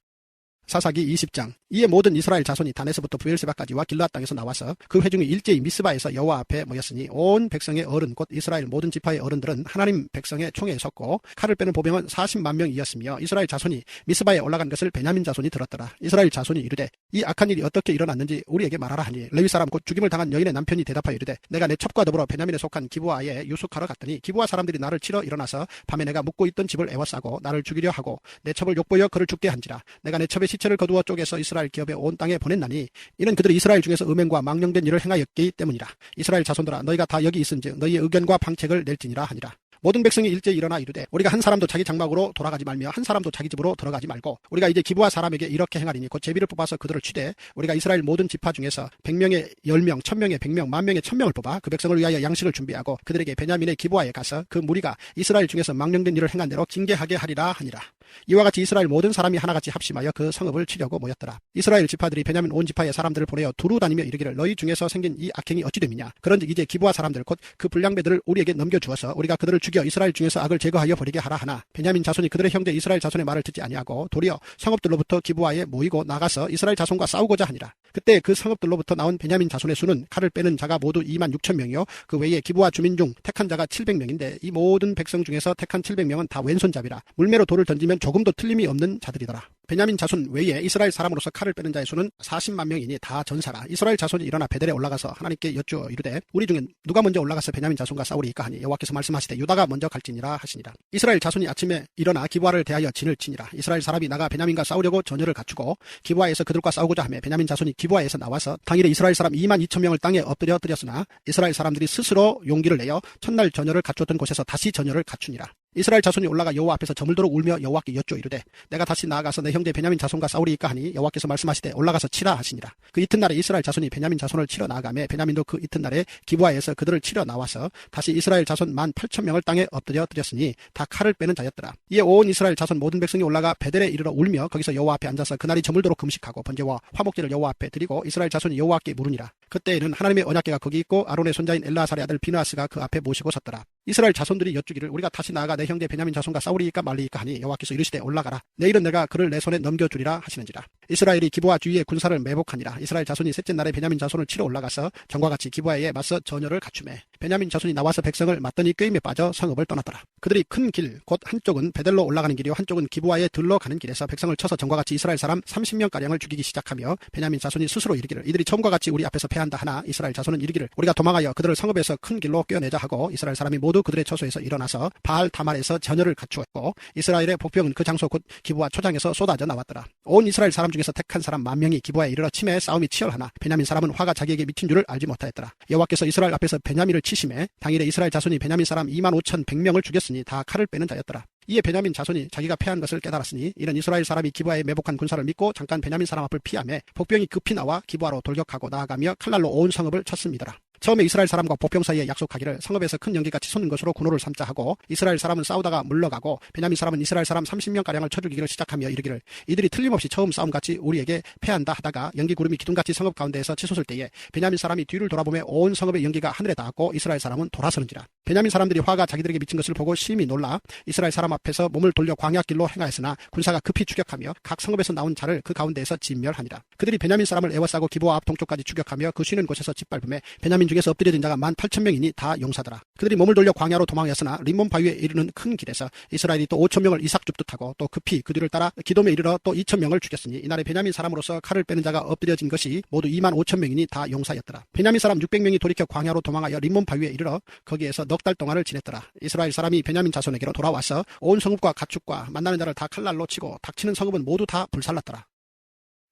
사사기 20장. 이에 모든 이스라엘 자손이 단에서부터 부엘세바까지와 길르앗 땅에서 나와서 그 회중이 일제히 미스바에서 여호와 앞에 모였으니 온 백성의 어른 곧 이스라엘 모든 지파의 어른들은 하나님 백성의 총에 섰고 칼을 빼는 보병은 40만 명이었으며 이스라엘 자손이 미스바에 올라간 것을 베냐민 자손이 들었더라. 이스라엘 자손이 이르되 이 악한 일이 어떻게 일어났는지 우리에게 말하라 하니 레위 사람 곧 죽임을 당한 여인의 남편이 대답하여 이르되 내가 내 첩과 더불어 베냐민에 속한 기브아에 유숙하러 갔더니 기브아 사람들이 나를 치러 일어나서 밤에 내가 묵고 있던 집을 에워싸고 나를 죽이려 하고 내 첩을 욕보여 그를 죽게 한지라. 내가 내 첩의 시체를 거두어 쪼개서 이스라엘 기업에 온 땅에 보냈나니 이는 그들이 이스라엘 중에서 음행과 망령된 일을 행하였기 때문이라. 이스라엘 자손들아 너희가 다 여기 있은즉 너희의 의견과 방책을 낼지니라 하니라. 모든 백성이 일제히 일어나 이르되 우리가 한 사람도 자기 장막으로 돌아가지 말며 한 사람도 자기 집으로 들어가지 말고 우리가 이제 기브아 사람에게 이렇게 행하리니 곧 제비를 뽑아서 그들을 치되 우리가 이스라엘 모든 지파 중에서 100명에 10명 1000명에 100명 10,000명에 1000명을 뽑아 그 백성을 위하여 양식을 준비하고 그들에게 베냐민의 기브아에 가서 그 무리가 이스라엘 중에서 망령된 일을 행한 대로 징계하게 하리라 하니라. 이와 같이 이스라엘 모든 사람이 하나같이 합심하여 그 성읍을 치려고 모였더라. 이스라엘 지파들이 베냐민 온 지파의 사람들을 보내어 두루 다니며 이르기를 너희 중에서 생긴 이 악행이 어찌 됨이냐. 그런즉 이제 기브아 사람들 곧 그 불량배들을 우리에게 넘겨주어서 우리가 그들을 죽여 이스라엘 중에서 악을 제거하여 버리게 하라 하나 베냐민 자손이 그들의 형제 이스라엘 자손의 말을 듣지 아니하고 도리어 성읍들로부터 기브아에 모이고 나가서 이스라엘 자손과 싸우고자 하니라. 그때 그 성읍들로부터 나온 베냐민 자손의 수는 칼을 빼는 자가 모두 26,000명이요 그 외에 기브아 주민 중 택한 자가 700명인데 이 모든 백성 중에서 택한 700명은 다 왼손잡이라 물매로 돌을 던지면 조금도 틀림이 없는 자들이더라. 베냐민 자손 외에 이스라엘 사람으로서 칼을 빼는 자의 수는 40만 명이니 다 전사라. 이스라엘 자손이 일어나 베델에 올라가서 하나님께 여쭈어 이르되 우리 중에 누가 먼저 올라가서 베냐민 자손과 싸우리이까 하니 여호와께서 말씀하시되 유다가 먼저 갈지니라 하시니라. 이스라엘 자손이 아침에 일어나 기브아를 대하여 진을 치니라. 이스라엘 사람이 나가 베냐민과 싸우려고 전열을 갖추고 기브아에서 그들과 싸우고자 하며 베냐민 자손이 기브아에서 나와서 당일에 이스라엘 사람 2만 2천 명을 땅에 엎드려 드렸으나 이스라엘 사람들이 스스로 용기를 내어 첫날 전열을 갖추었던 곳에서 다시 전열을 갖추니라. 이스라엘 자손이 올라가 여호와 앞에서 저물도록 울며 여호와께 여쭈어 이르되 내가 다시 나아가서 내 형제 베냐민 자손과 싸우리이까 하니 여호와께서 말씀하시되 올라가서 치라 하시니라. 그 이튿날에 이스라엘 자손이 베냐민 자손을 치러 나아가매 베냐민도 그 이튿날에 기브아에서 그들을 치러 나와서 다시 이스라엘 자손 18,000명을 땅에 엎드려 드렸으니 다 칼을 빼는 자였더라. 이에 온 이스라엘 자손 모든 백성이 올라가 베델에 이르러 울며 거기서 여호와 앞에 앉아서 그날이 저물도록 금식하고 번제와 화목제를 여호와 앞에 드리고 이스라엘 자손이 여호와께 물으니라. 그때에는 하나님의 언약궤가 거기 있고 아론의 손자인 엘라살의 아들 비느하스가 그 앞에 모시고 섰더라. 이스라엘 자손들이 여쭈기를 우리가 다시 나아가 내 형제 베냐민 자손과 싸우리이까 말리이까 하니 여호와께서 이르시되 올라가라. 내일은 내가 그를 내 손에 넘겨주리라 하시는지라. 이스라엘이 기브아 주위에 군사를 매복하니라. 이스라엘 자손이 셋째 날에 베냐민 자손을 치러 올라가서 전과 같이 기브아에 맞서 전열을 갖추매 베냐민 자손이 나와서 백성을 맞더니 꾀임에 빠져 성읍을 떠났더라. 그들이 큰 길 곧 한쪽은 베델로 올라가는 길이요 한쪽은 기브아에 들러 가는 길에서 백성을 쳐서 전과 같이 이스라엘 사람 30명가량을 죽이기 시작하며 베냐민 자손이 스스로 이르기를 이들이 처음과 같이 우리 앞에서 패한다 하나 이스라엘 자손은 이르기를 우리가 도망하여 그들을 성읍에서 큰 길로 꿰어내자 하고 이스라엘 사람이 모두 그들의 처소에서 일어나서 바알 타말에서 전열을 갖추었고 이스라엘의 복병은 그 장소 곧 기브아 초장에서 쏟아져 나왔더라. 온 이스라엘 사람 중에서 택한 사람 10,000명이 기브아에 이르러 치매 싸움이 치열하나 베냐민 사람은 화가 자기에게 미친 줄을 알지 못하였더라. 여호와께서 이스라엘 앞에서 베냐민을 치심에 당일에 이스라엘 자손이 베냐민 사람 25,100명을 죽였으니 다 칼을 빼는 자였더라. 이에 베냐민 자손이 자기가 패한 것을 깨달았으니 이는 이스라엘 사람이 기브아에 매복한 군사를 믿고 잠깐 베냐민 사람 앞을 피하며 복병이 급히 나와 기브아로 돌격하고 나아가며 칼날로 온 성읍을 쳤습니다. 처음에 이스라엘 사람과 복병 사이에 약속하기를 성읍에서 큰 연기같이 솟는 것으로 군호를 삼자 하고 이스라엘 사람은 싸우다가 물러가고 베냐민 사람은 이스라엘 사람 30명가량을 쳐 죽이기를 시작하며 이르기를 이들이 틀림없이 처음 싸움같이 우리에게 패한다 하다가 연기 구름이 기둥같이 성읍 가운데에서 치솟을 때에 베냐민 사람이 뒤를 돌아보며 온 성읍의 연기가 하늘에 닿았고 이스라엘 사람은 돌아서는지라. 베냐민 사람들이 화가 자기들에게 미친 것을 보고 심히 놀라 이스라엘 사람 앞에서 몸을 돌려 광야길로 행하였으나 군사가 급히 추격하며 각 성읍에서 나온 자를 그 가운데에서 진멸하니라. 그들이 베냐민 사람을 애워싸고 기브아 앞 동쪽까지 추격하며 그 쉬는 곳에서 짓밟음에 베냐민 중에서 엎드려진 자가 18,000명이니 다 용사더라. 그들이 몸을 돌려 광야로 도망하였으나 림몬 바위에 이르는 큰 길에서 이스라엘이 또 5,000명을 이삭 줍듯하고 또 급히 그 뒤를 따라 기돔에 이르러 또 2,000명을 죽였으니 이날에 베냐민 사람으로서 칼을 빼는 자가 엎드려진 것이 모두 25,000명이니 다 용사였더라. 베냐민 사람 600명이 돌이켜 광야로 도망하여 림몬 바위에 이르러 거기에서 넉 달 동안을 지냈더라. 이스라엘 사람이 베냐민 자손에게로 돌아와서 온 성읍과 가축과 만나는 자를 다 칼날로 치고 닥치는 성읍은 모두 다 불살랐더라.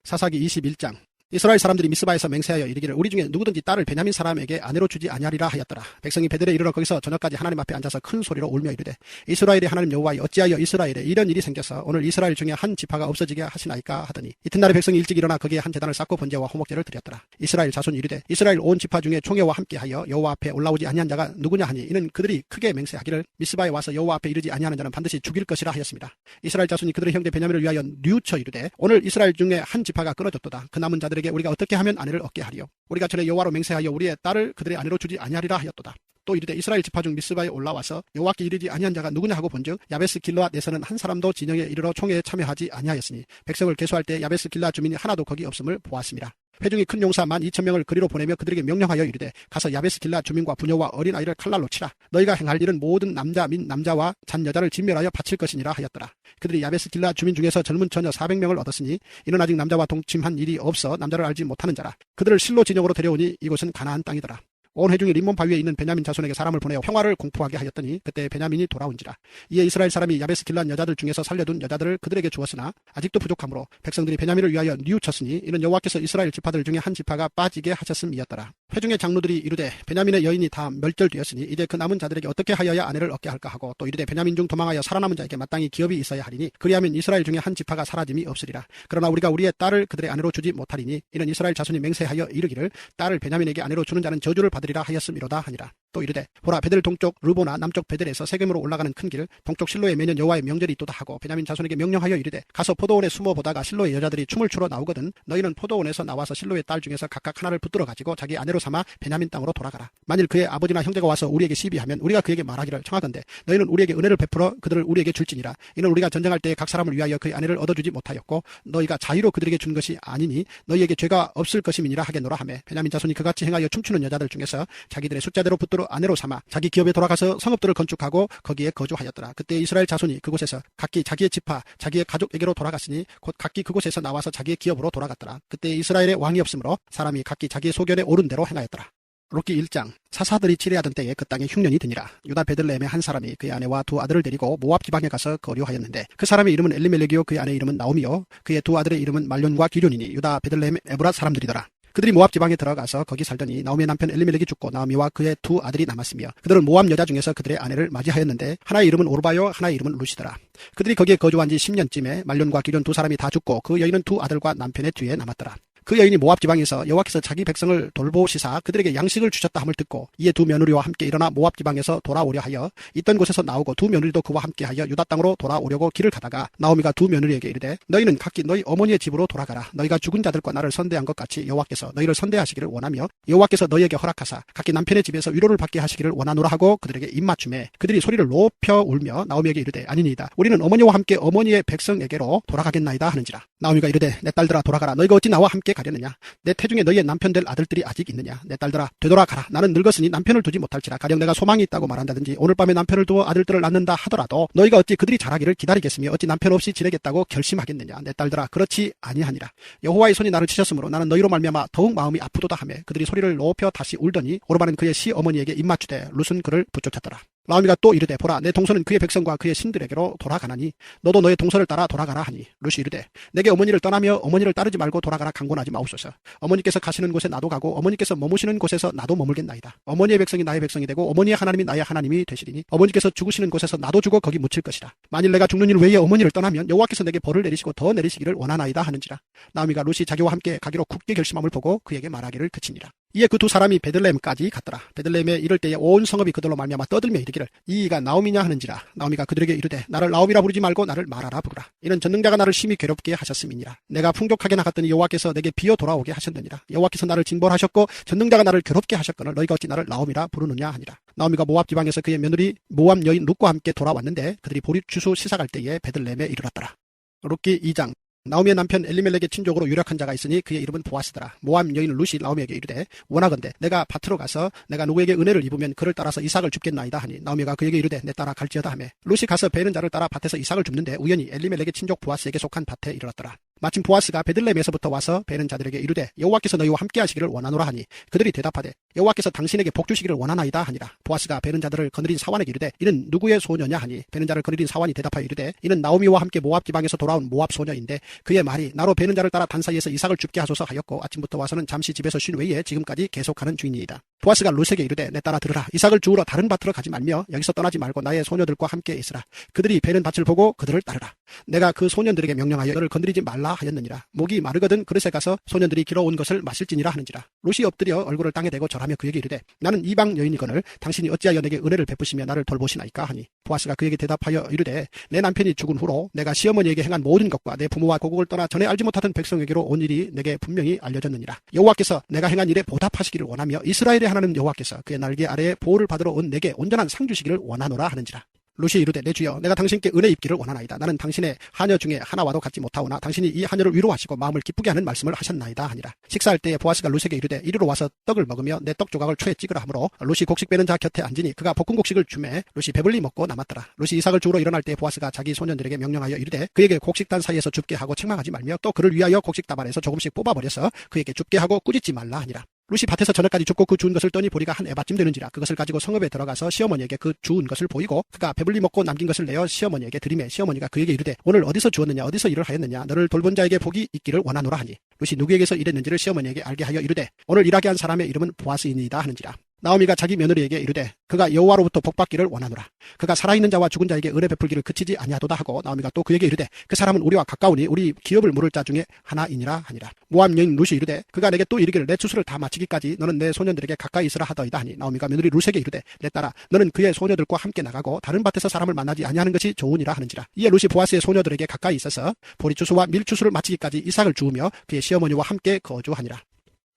사사기 21장. 이스라엘 사람들이 미스바에서 맹세하여 이르기를 우리 중에 누구든지 딸을 베냐민 사람에게 아내로 주지 아니하리라 하였더라. 백성이 베델에 이르러 거기서 저녁까지 하나님 앞에 앉아서 큰 소리로 울며 이르되 이스라엘의 하나님 여호와여 어찌하여 이스라엘에 이런 일이 생겨서 오늘 이스라엘 중에 한 지파가 없어지게 하시나이까 하더니 이튿날에 백성이 일찍 일어나 거기에 한 제단을 쌓고 번제와 호목제를 드렸더라. 이스라엘 자손이 이르되 이스라엘 온 지파 중에 총회와 함께하여 여호와 앞에 올라오지 아니한 자가 누구냐 하니 이는 그들이 크게 맹세하기를 미스바에 와서 여호와 앞에 이르지 아니하는 자는 반드시 죽일 것이라 하였습니다. 이스라엘 자손이 그들의 형제 베냐민을 위하여 뉘우쳐 이르되 오늘 이스라엘 중에 한 지파가 끊어졌도다. 그 남은 자들에게 우리가 어떻게 하면 아내를 얻게 하리요. 우리가 전에 여호와로 맹세하여 우리의 딸을 그들의 아내로 주지 아니하리라 하였도다. 또 이르되 이스라엘 지파 중 미스바에 올라와서 여호와께 이르지 아니한 자가 누구냐 하고 본즉 야베스 길르앗에서는 한 사람도 진영에 이르러 총회에 참여하지 아니하였으니 백성을 계수할 때 야베스 길르앗 주민이 하나도 거기 없음을 보았습니다. 회중이 큰 용사 12,000명을 그리로 보내며 그들에게 명령하여 이르되 가서 야베스 길르앗 주민과 부녀와 어린아이를 칼날로 치라. 너희가 행할 일은 모든 남자 및 남자와 잔 여자를 진멸하여 바칠 것이니라 하였더라. 그들이 야베스 길르앗 주민 중에서 젊은 처녀 400명을 얻었으니 이는 아직 남자와 동침한 일이 없어 남자를 알지 못하는 자라. 그들을 실로 진영으로 데려오니 이곳은 가나안 땅이더라. 온 회중이 림몬 바위에 있는 베냐민 자손에게 사람을 보내어 평화를 공포하게 하였더니 그때 베냐민이 돌아온지라. 이에 이스라엘 사람이 야베스 길르앗 여자들 중에서 살려둔 여자들을 그들에게 주었으나 아직도 부족하므로 백성들이 베냐민을 위하여 뉘우쳤으니 이는 여호와께서 이스라엘 지파들 중에 한 지파가 빠지게 하셨음이었더라. 회중의 장로들이 이르되 베냐민의 여인이 다 멸절되었으니 이제 그 남은 자들에게 어떻게 하여야 아내를 얻게 할까 하고 또 이르되 베냐민 중 도망하여 살아남은 자에게 마땅히 기업이 있어야 하리니 그리하면 이스라엘 중에 한 지파가 사라짐이 없으리라. 그러나 우리가 우리의 딸을 그들의 아내로 주지 못하리니 이는 이스라엘 자손이 맹세하여 이르기를 딸을 베냐민에게 아내로 주는 자는 저주를 받으리라 하였음이로다 하니라. 또 이르되 보라 베델 동쪽 르보나 남쪽 베델에서 세겜으로 올라가는 큰 길 동쪽 실로에 매년 여호와의 명절이 있도다 하고 베냐민 자손에게 명령하여 이르되 가서 포도원에 숨어 보다가 실로의 여자들이 춤을 추러 나오거든 너희는 포도원에서 나와서 실로의 딸 중에서 각각 하나를 붙들어 가지고 자기 아내로 삼아 베냐민 땅으로 돌아가라. 만일 그의 아버지나 형제가 와서 우리에게 시비하면 우리가 그에게 말하기를 청하건대 너희는 우리에게 은혜를 베풀어 그들을 우리에게 줄지니라. 이는 우리가 전쟁할 때에 각 사람을 위하여 그의 아내를 얻어주지 못하였고 너희가 자의로 그들에게 준 것이 아니니 너희에게 죄가 없을 것임이니라 하겠노라 하며 베냐민 자손이 그같이 행하여 춤추는 여자들 중에서 자기들의 숫자대로 붙들어 아내로 삼아 자기 기업에 돌아가서 성읍들을 건축하고 거기에 거주하였더라. 그때 이스라엘 자손이 그곳에서 각기 자기의 지파 자기의 가족에게로 돌아갔으니 곧 각기 그곳에서 나와서 자기의 기업으로 돌아갔더라. 그때 이스라엘에 왕이 없으므로 사람이 각기 자기의 소견에 오른 대로 행하였더라. 룻기 1장. 사사들이 치레하던 때에 그 땅에 흉년이 드니라. 유다 베들레헴의 한 사람이 그의 아내와 두 아들을 데리고 모압 지방에 가서 거류하였는데 그 사람의 이름은 엘리멜렉이요 그의 아내의 이름은 나오미요 그의 두 아들의 이름은 말론과 기륜이니 유다 베들레헴 에브라 사람들이더라. 그들이 모압 지방에 들어가서 거기 살더니 나오미의 남편 엘리멜렉이 죽고 나오미와 그의 두 아들이 남았으며 그들은 모압 여자 중에서 그들의 아내를 맞이하였는데 하나의 이름은 오르바요 하나의 이름은 루시더라. 그들이 거기에 거주한 지 10년쯤에 말론과 기륜 두 사람이 다 죽고 그 여인은 두 아들과 남편의 뒤에 남았더라. 그 여인이 모압 지방에서 여호와께서 자기 백성을 돌보시사 그들에게 양식을 주셨다 함을 듣고 이에 두 며느리와 함께 일어나 모압 지방에서 돌아오려 하여 있던 곳에서 나오고 두 며느리도 그와 함께하여 유다 땅으로 돌아오려고 길을 가다가 나오미가 두 며느리에게 이르되 너희는 각기 너희 어머니의 집으로 돌아가라. 너희가 죽은 자들과 나를 선대한 것 같이 여호와께서 너희를 선대하시기를 원하며 여호와께서 너희에게 허락하사 각기 남편의 집에서 위로를 받게 하시기를 원하노라 하고 그들에게 입맞춤에 그들이 소리를 높여 울며 나오미에게 이르되 아니니이다. 우리는 어머니와 함께 어머니의 백성에게로 돌아가겠나이다 하는지라. 나오미가 이르되 내 딸들아 돌아가라. 너희가 어찌 나와 함께 가려느냐. 내 태중에 너희의 남편 될 아들들이 아직 있느냐. 내 딸들아 되돌아가라. 나는 늙었으니 남편을 두지 못할지라. 가령 내가 소망이 있다고 말한다든지 오늘 밤에 남편을 두어 아들들을 낳는다 하더라도 너희가 어찌 그들이 자라기를 기다리겠으며 어찌 남편 없이 지내겠다고 결심하겠느냐. 내 딸들아 그렇지 아니하니라. 여호와의 손이 나를 치셨으므로 나는 너희로 말미암아 더욱 마음이 아프도다 하며 그들이 소리를 높여 다시 울더니 오르바는 그의 시어머니에게 입맞추되 룻은 그를 붙쫓았더라. 나오미가 또 이르되 보라 내 동서는 그의 백성과 그의 신들에게로 돌아가나니 너도 너의 동서를 따라 돌아가라 하니 룻이 이르되 내게 어머니를 떠나며 어머니를 따르지 말고 돌아가라 강권하지 마옵소서. 어머니께서 가시는 곳에 나도 가고 어머니께서 머무시는 곳에서 나도 머물겠나이다. 어머니의 백성이 나의 백성이 되고 어머니의 하나님이 나의 하나님이 되시리니 어머니께서 죽으시는 곳에서 나도 죽어 거기 묻힐 것이다. 만일 내가 죽는 일 외에 어머니를 떠나면 여호와께서 내게 벌을 내리시고 더 내리시기를 원하나이다 하는지라. 나오미가 룻이 자기와 함께 가기로 굳게 결심함을 보고 그에게 말하기를 그치니라. 이에 그 두 사람이 베들레헴까지 갔더라. 베들레헴에 이를 때에 온 성읍이 그들로 말미암아 떠들며 이르기를 이가 나오미냐 하는지라. 나오미가 그들에게 이르되 나를 나오미라 부르지 말고 나를 마라라 부르라. 이는 전능자가 나를 심히 괴롭게 하셨음이니라. 내가 풍족하게 나갔더니 여호와께서 내게 비어 돌아오게 하셨느니라. 여호와께서 나를 징벌하셨고 전능자가 나를 괴롭게 하셨거늘 너희가 어찌 나를 나오미라 부르느냐 하니라. 나오미가 모압 지방에서 그의 며느리 모압 여인 룻과 함께 돌아왔는데 그들이 보리 추수 시작할 때에 베들레헴에 이르렀더라. 룻기 2장. 나오미의 남편 엘리멜렉의 친족으로 유력한 자가 있으니 그의 이름은 보아스더라. 모압 여인 룻이 나오미에게 이르되 원하건대 내가 밭으로 가서 내가 누구에게 은혜를 입으면 그를 따라서 이삭을 줍겠나이다 하니 나오미가 그에게 이르되 내 따라 갈지어다 하며 룻이 가서 베는 자를 따라 밭에서 이삭을 줍는데 우연히 엘리멜렉의 친족 보아스에게 속한 밭에 이르렀더라. 마침 보아스가 베들레헴에서부터 와서 베는 자들에게 이르되 여호와께서 너희와 함께 하시기를 원하노라 하니 그들이 대답하되 여호와께서 당신에게 복 주시기를 원하나이다 하니라. 보아스가 베는 자들을 거느린 사환에게 이르되 이는 누구의 소녀냐 하니 베는 자를 거느린 사환이 대답하여 이르되 이는 나오미와 함께 모압 지방에서 돌아온 모압 소녀인데 그의 말이 나로 베는 자를 따라 단 사이에서 이삭을 줍게 하소서 하였고 아침부터 와서는 잠시 집에서 쉰 외에 지금까지 계속하는 중이니이다. 보아스가 룻에게 이르되 내 따라 들으라. 이삭을 주우러 다른 밭으로 가지 말며 여기서 떠나지 말고 나의 소녀들과 함께 있으라. 그들이 베는 밭을 보고 그들을 따르라. 내가 그 소년들에게 명령하여 너를 건드리지 말라 하였느니라. 목이 마르거든 그릇에 가서 소년들이 길어온 것을 마실지니라 하는지라. 룻이 엎드려 얼굴을 땅에 대고 절하며 그에게 이르되 나는 이방 여인이거늘 당신이 어찌하여 내게 은혜를 베푸시며 나를 돌보시나이까 하니 보아스가 그에게 대답하여 이르되 내 남편이 죽은 후로 내가 시어머니에게 행한 모든 것과 내 부모와 고국을 떠나 전에 알지 못하던 백성에게로 온 일이 내게 분명히 알려졌느니라. 여호와께서 내가 행한 일에 보답하시기를 원하며 이스라엘의 하나님 여호와께서 그의 날개 아래에 보호를 받으러 온 내게 온전한 상 주시기를 원하노라 하는지라. 룻이 이르되 내 주여 내가 당신께 은혜 입기를 원하나이다. 나는 당신의 하녀 중에 하나와도 같지 못하오나 당신이 이 하녀를 위로하시고 마음을 기쁘게 하는 말씀을 하셨나이다 하니라. 식사할 때에 보아스가 룻에게 이르되 이리로 와서 떡을 먹으며 내 떡 조각을 초에 찍으라 하므로 룻이 곡식 빼는 자 곁에 앉으니 그가 볶은 곡식을 주매 룻이 배불리 먹고 남았더라. 룻이 이삭을 주우러 일어날 때 보아스가 자기 소년들에게 명령하여 이르되 그에게 곡식단 사이에서 줍게 하고 책망하지 말며 또 그를 위하여 곡식 다발에서 조금씩 뽑아버려서 그에게 줍게 하고 꾸짖지 말라 하니라. 룻이 밭에서 저녁까지 줍고 그 주운 것을 떠니 보리가 한 에바쯤 되는지라. 그것을 가지고 성읍에 들어가서 시어머니에게 그 주운 것을 보이고 그가 배불리 먹고 남긴 것을 내어 시어머니에게 드리매 시어머니가 그에게 이르되 오늘 어디서 주었느냐 어디서 일을 하였느냐 너를 돌본 자에게 복이 있기를 원하노라 하니 룻이 누구에게서 일했는지를 시어머니에게 알게 하여 이르되 오늘 일하게 한 사람의 이름은 보아스이니이다 하는지라. 나오미가 자기 며느리에게 이르되 그가 여호와로부터 복받기를 원하노라. 그가 살아있는 자와 죽은 자에게 은혜 베풀기를 그치지 아니하도다 하고 나오미가 또 그에게 이르되 그 사람은 우리와 가까우니 우리 기업을 물을 자 중에 하나이니라 하니라. 모압 여인 룻이 이르되 그가 내게 또 이르기를 내 추수를 다 마치기까지 너는 내 소년들에게 가까이 있으라 하더이다 하니 나오미가 며느리 룻에게 이르되 내 딸아 너는 그의 소녀들과 함께 나가고 다른 밭에서 사람을 만나지 아니하는 것이 좋으니라 하는지라. 이에 룻이 보아스의 소녀들에게 가까이 있어서 보리 추수와 밀 추수를 마치기까지 이삭을 주우며 그의 시어머니와 함께 거주하니라.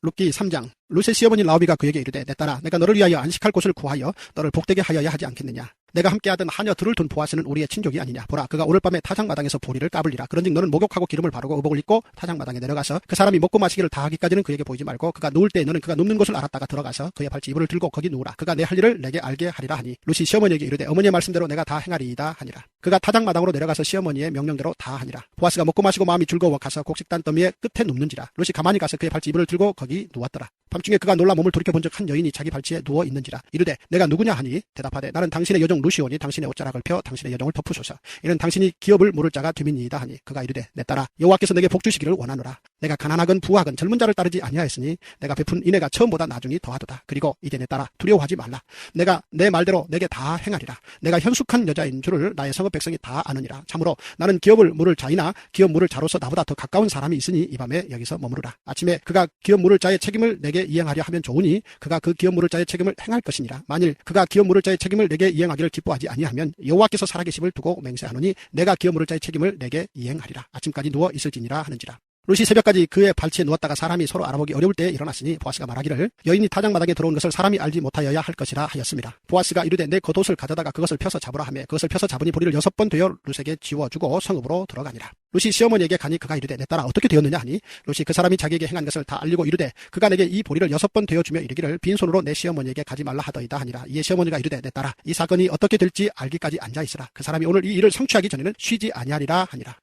룻기 3장. 룻의 시어머니 나오미가 그에게 이르되 내 딸아 내가 너를 위하여 안식할 곳을 구하여 너를 복되게 하여야 하지 않겠느냐. 내가 함께하던 하녀들을 둔 보아스는 우리의 친족이 아니냐. 보라 그가 오늘 밤에 타작마당에서 보리를 까불리라. 그런즉 너는 목욕하고 기름을 바르고 의복을 입고 타작마당에 내려가서 그 사람이 먹고 마시기를 다 하기까지는 그에게 보이지 말고 그가 누울 때 너는 그가 눕는 곳을 알았다가 들어가서 그의 발치 이불을 들고 거기 누우라. 그가 내 할 일을 내게 알게 하리라 하니 룻이 시어머니에게 이르되 어머니의 말씀대로 내가 다 행하리이다 하니라. 그가 타작마당으로 내려가서 시어머니의 명령대로 다 하니라. 보아스가 먹고 마시고 마음이 즐거워 가서 곡식단 더미의 끝에 눕는지라. 룻이 가만히 가서 그의 발치 이불을 들고 거기 누웠더라. 밤중에 그가 놀라 몸을 돌이켜 본즉 한 여인이 자기 발치에 누워 있는지라. 이르되 내가 누구냐 하니 대답하되 나는 당신의 여종 룻이오니 당신의 옷자락을 펴 당신의 여종을 덮으소서. 이는 당신이 기업을 물을 자가 됨이니이다 하니 그가 이르되 내 딸아 여호와께서 내게 복 주시기를 원하노라. 내가 가난하건 부하건 젊은 자를 따르지 아니하였으니 내가 베푼 인애가 처음보다 나중이 더하도다. 그리고 이제 내 딸아 두려워하지 말라. 내가 내 말대로 내게 다 행하리라. 내가 현숙한 여자인 줄을 나의 성읍 백성이 다 아느니라. 참으로 나는 기업을 물을 자이나 기업 물을 자로서 나보다 더 가까운 사람이 있으니 이 밤에 여기서 머무르라. 아침에 그가 기업 물을 자의 책임을 내게 이행하려 하면 좋으니 그가 그 기업 물을 자의 책임을 행할 것이니라. 만일 그가 기업 물을 자의 책임을 내게 이행하기를 기뻐하지 아니하면 여호와께서 살아계심을 두고 맹세하노니 내가 기업 물을 자의 책임을 내게 이행하리라. 아침까지 누워 있을지니라 하는지라. 룻이 새벽까지 그의 발치에 누웠다가 사람이 서로 알아보기 어려울 때에 일어났으니 보아스가 말하기를 여인이 타작마당에 들어온 것을 사람이 알지 못하여야 할 것이라 하였습니다. 보아스가 이르되 내 겉옷을 가져다가 그것을 펴서 잡으라 하며 그것을 펴서 잡으니 보리를 6번 되어 룻에게 지워주고 성읍으로 들어가니라. 룻이 시어머니에게 가니 그가 이르되 내 딸아 어떻게 되었느냐 하니 룻이 그 사람이 자기에게 행한 것을 다 알리고 이르되 그가 내게 이 보리를 6번 되어주며 이르기를 빈손으로 내 시어머니에게 가지 말라 하더이다 하니라. 이에 시어머니가 이르되 내 딸아 이 사건이 어떻게 될지 알기까지 앉아있으라. 그 사람이 오늘 이 일을 성취하기 전에는 쉬지 아니하리라 하니라.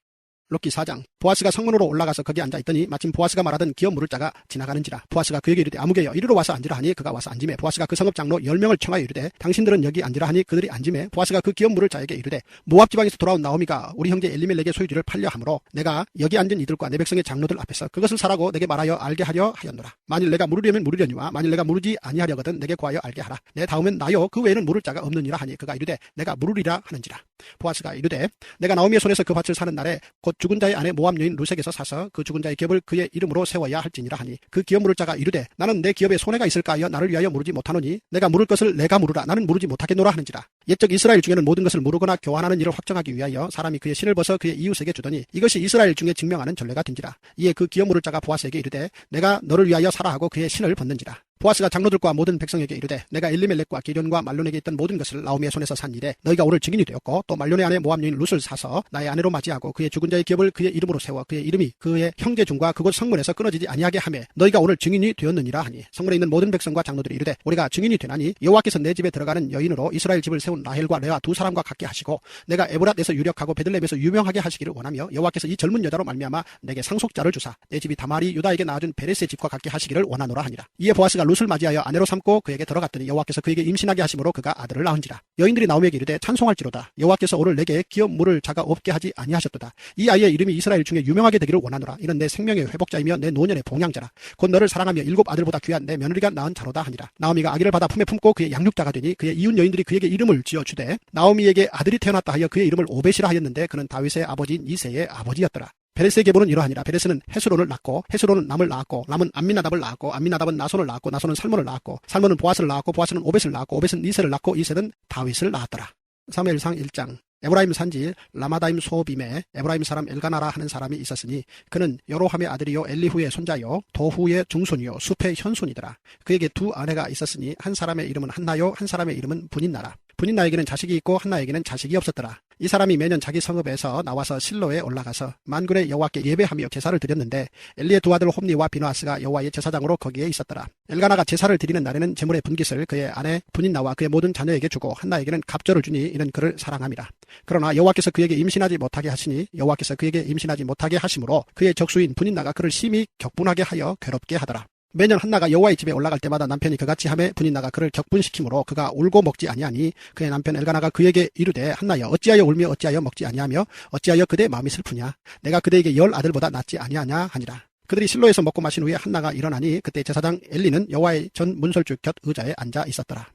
룻기 4장. 보아스가 성문으로 올라가서 거기 앉아있더니 마침 보아스가 말하던 기업 물을 자가 지나가는지라. 보아스가 그에게 이르되 아무개여 이리로 와서 앉으라 하니 그가 와서 앉으매 보아스가 그 성읍 장로 10명을 청하여 이르되 당신들은 여기 앉으라 하니 그들이 앉으매 보아스가 그 기업 물을 자에게 이르되 모압 지방에서 돌아온 나오미가 우리 형제 엘리멜렉의 소유지를 팔려 하므로 내가 여기 앉은 이들과 내 백성의 장로들 앞에서 그것을 사라고 내게 말하여 알게 하려 하였노라. 만일 내가 물으려면 물으려니와 만일 내가 물으지 아니하려거든 내게 구하여 알게 하라. 내 다음엔 나요 그 외에는 물을 자가 없느니라 하니 그가 이르되 내가 물으리라 하는지라. 보아스가 이르되 내가 나오미의 손에서 그 밭을 사는 날에 곧 죽은 자의 아내 모압 여인 룻에게서 사서 그 죽은 자의 기업을 그의 이름으로 세워야 할지니라 하니 그 기업 물을 자가 이르되 나는 내 기업에 손해가 있을까 하여 나를 위하여 물으지 못하노니 내가 물을 것을 내가 물으라. 나는 물으지 못하겠노라 하는지라. 옛적 이스라엘 중에는 모든 것을 물으거나 교환하는 일을 확정하기 위하여 사람이 그의 신을 벗어 그의 이웃에게 주더니 이것이 이스라엘 중에 증명하는 전례가 된지라. 이에 그 기업 물을 자가 보아스에게 이르되 내가 너를 위하여 사라 하고 그의 신을 벗는지라. 보아스가 장로들과 모든 백성에게 이르되 내가 엘리멜렉과 기련과 말론에게 있던 모든 것을 나오미의 손에서 산 일에 너희가 오늘 증인이 되었고 또 말론의 아내 모압 여인 룻을 사서 나의 아내로 맞이하고 그의 죽은 자의 기업을 그의 이름으로 세워 그의 이름이 그의 형제 중과 그곳 성문에서 끊어지지 아니하게 하매 너희가 오늘 증인이 되었느니라 하니 성문에 있는 모든 백성과 장로들이 이르되 우리가 증인이 되나니 여호와께서 내 집에 들어가는 여인으로 이스라엘 집을 세운 라헬과 레아 두 사람과 같게 하시고 내가 에브랏에서 유력하고 베들레헴에서 유명하게 하시기를 원하며 여호와께서 이 젊은 여자로 말미암아 내게 상속자를 주사 내 집이 다말이 유다에게 낳아준 베레스의 집과 같게 하시기를 원하노라 하니라. 이에 보아스가 룻을 맞이하여 아내로 삼고 그에게 들어갔더니 여호와께서 그에게 임신하게 하심으로 그가 아들을 낳은지라. 여인들이 나오미에게 이르되 찬송할지로다. 여호와께서 오늘 내게 기업 물을 자가 없게 하지 아니하셨도다. 이 아이의 이름이 이스라엘 중에 유명하게 되기를 원하노라. 이는 내 생명의 회복자이며 내 노년의 봉양자라. 곧 너를 사랑하며 7 아들보다 귀한 내 며느리가 낳은 자로다 하니라. 나오미가 아기를 받아 품에 품고 그의 양육자가 되니 그의 이웃 여인들이 그에게 이름을 지어주되 나오미에게 아들이 태어났다 하여 그의 이름을 오벳이라 하였는데 그는 다윗의 아버지인 이새의 아버지였더라. 베레스의 계보는 이러하니라. 베레스는 헤스론을 낳고 헤스론은 남을 낳았고 남은 암미나답을 낳았고 암미나답은 나손을 낳았고 나손은 살몬을 낳았고 살몬은 보아스를 낳았고 보아스는 오벳을 낳았고 오벳은 이새를 낳고 이새는 다윗을 낳았더라. 사무엘상 1장. 에브라임 산지 라마다임 소빔에 에브라임 사람 엘가나라 하는 사람이 있었으니 그는 여로함의 아들이요 엘리후의 손자요 도후의 중손이요 숲의 현손이더라. 그에게 두 아내가 있었으니 한 사람의 이름은 한나요 한 사람의 이름은 분인나라. 분인나에게는 자식이 있고 한나에게는 자식이 없었더라. 이 사람이 매년 자기 성읍에서 나와서 실로에 올라가서 만군의 여호와께 예배하며 제사를 드렸는데 엘리의 두 아들 홈니와 비누아스가 여호와의 제사장으로 거기에 있었더라. 엘가나가 제사를 드리는 날에는 제물의 분깃을 그의 아내 분인나와 그의 모든 자녀에게 주고 한나에게는 갑절을 주니 이는 그를 사랑함이라. 그러나 여호와께서 그에게 임신하지 못하게 하시니 여호와께서 그에게 임신하지 못하게 하심으로 그의 적수인 분인나가 그를 심히 격분하게 하여 괴롭게 하더라. 매년 한나가 여호와의 집에 올라갈 때마다 남편이 그같이 하매 분인나가 그를 격분시키므로 그가 울고 먹지 아니하니 그의 남편 엘가나가 그에게 이르되 한나여 어찌하여 울며 어찌하여 먹지 아니하며 어찌하여 그대 마음이 슬프냐 내가 그대에게 10 아들보다 낫지 아니하냐 하니라. 그들이 실로에서 먹고 마신 후에 한나가 일어나니 그때 제사장 엘리는 여호와의 전 문설주 곁 의자에 앉아 있었더라.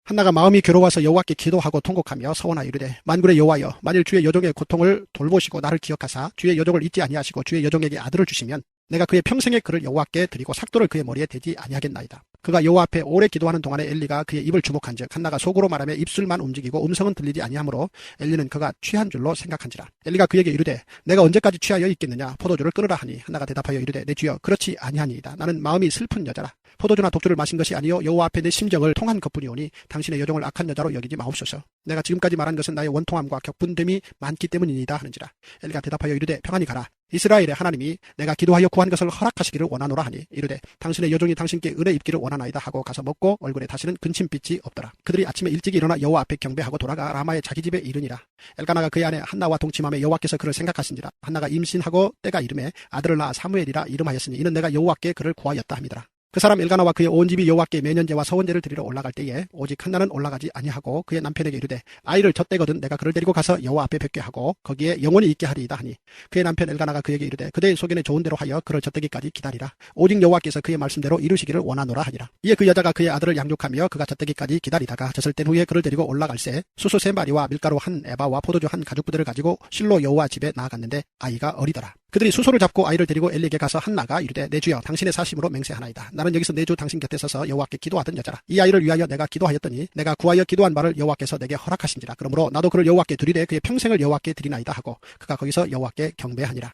한나가 마음이 괴로워서 여호와께 기도하고 통곡하며 서원하여 이르되 만군의 여호와여 만일 주의 여종의 고통을 돌보시고 나를 기억하사 주의 여종을 잊지 아니하시고 주의 여종에게 아들을 주시면 내가 그의 평생의 그를 여호와께 드리고 삭도를 그의 머리에 대지 아니하겠나이다. 그가 여호와 앞에 오래 기도하는 동안에 엘리가 그의 입을 주목한즉 한나가 속으로 말하며 입술만 움직이고 음성은 들리지 아니하므로 엘리는 그가 취한 줄로 생각한지라. 엘리가 그에게 이르되 내가 언제까지 취하여 있겠느냐 포도주를 끊으라 하니 한나가 대답하여 이르되 내 주여 그렇지 아니하니이다. 나는 마음이 슬픈 여자라. 포도주나 독주를 마신 것이 아니요 여호와 앞에 내 심정을 통한 것뿐이오니 당신의 여종을 악한 여자로 여기지 마옵소서. 내가 지금까지 말한 것은 나의 원통함과 격분됨이 많기 때문이니이다 하는지라. 엘리가 대답하여 이르되 평안히 가라. 이스라엘의 하나님이 내가 기도하여 구한 것을 허락하시기를 원하노라 하니 이르되 당신의 여종이 당신께 은혜 입기를 원하나이다 하고 가서 먹고 얼굴에 다시는 근심빛이 없더라. 그들이 아침에 일찍 일어나 여호와 앞에 경배하고 돌아가 라마의 자기 집에 이르니라. 엘가나가 그의 아내 한나와 동침하며 여호와께서 그를 생각하신지라. 한나가 임신하고 때가 이름에 아들을 낳아 사무엘이라 이름하였으니 이는 내가 여호와께 그를 구하였다 함이더라. 그 사람 엘가나와 그의 온 집이 여호와께 매년제와 서원제를 드리러 올라갈 때에 오직 한나는 올라가지 아니하고 그의 남편에게 이르되 아이를 젖대거든 내가 그를 데리고 가서 여호와 앞에 뵙게 하고 거기에 영원히 있게 하리이다 하니 그의 남편 엘가나가 그에게 이르되 그대의 소견에 좋은 대로 하여 그를 젖대기까지 기다리라. 오직 여호와께서 그의 말씀대로 이루시기를 원하노라 하니라. 이에 그 여자가 그의 아들을 양육하며 그가 젖대기까지 기다리다가 젖을 뗀 후에 그를 데리고 올라갈새 수소 3마리와 밀가루 1에바와 포도주 1가죽부대를 가지고 실로 여호와 집에 나아갔는데 아이가 어리더라. 그들이 수소를 잡고 아이를 데리고 엘리에게 가서 한나가 이르되 내 주여 당신의 사심으로 맹세하나이다. 나는 여기서 내 주 당신 곁에 서서 여호와께 기도하던 여자라. 이 아이를 위하여 내가 기도하였더니 내가 구하여 기도한 바를 여호와께서 내게 허락하신지라. 그러므로 나도 그를 여호와께 드리되 그의 평생을 여호와께 드리나이다 하고 그가 거기서 여호와께 경배하니라.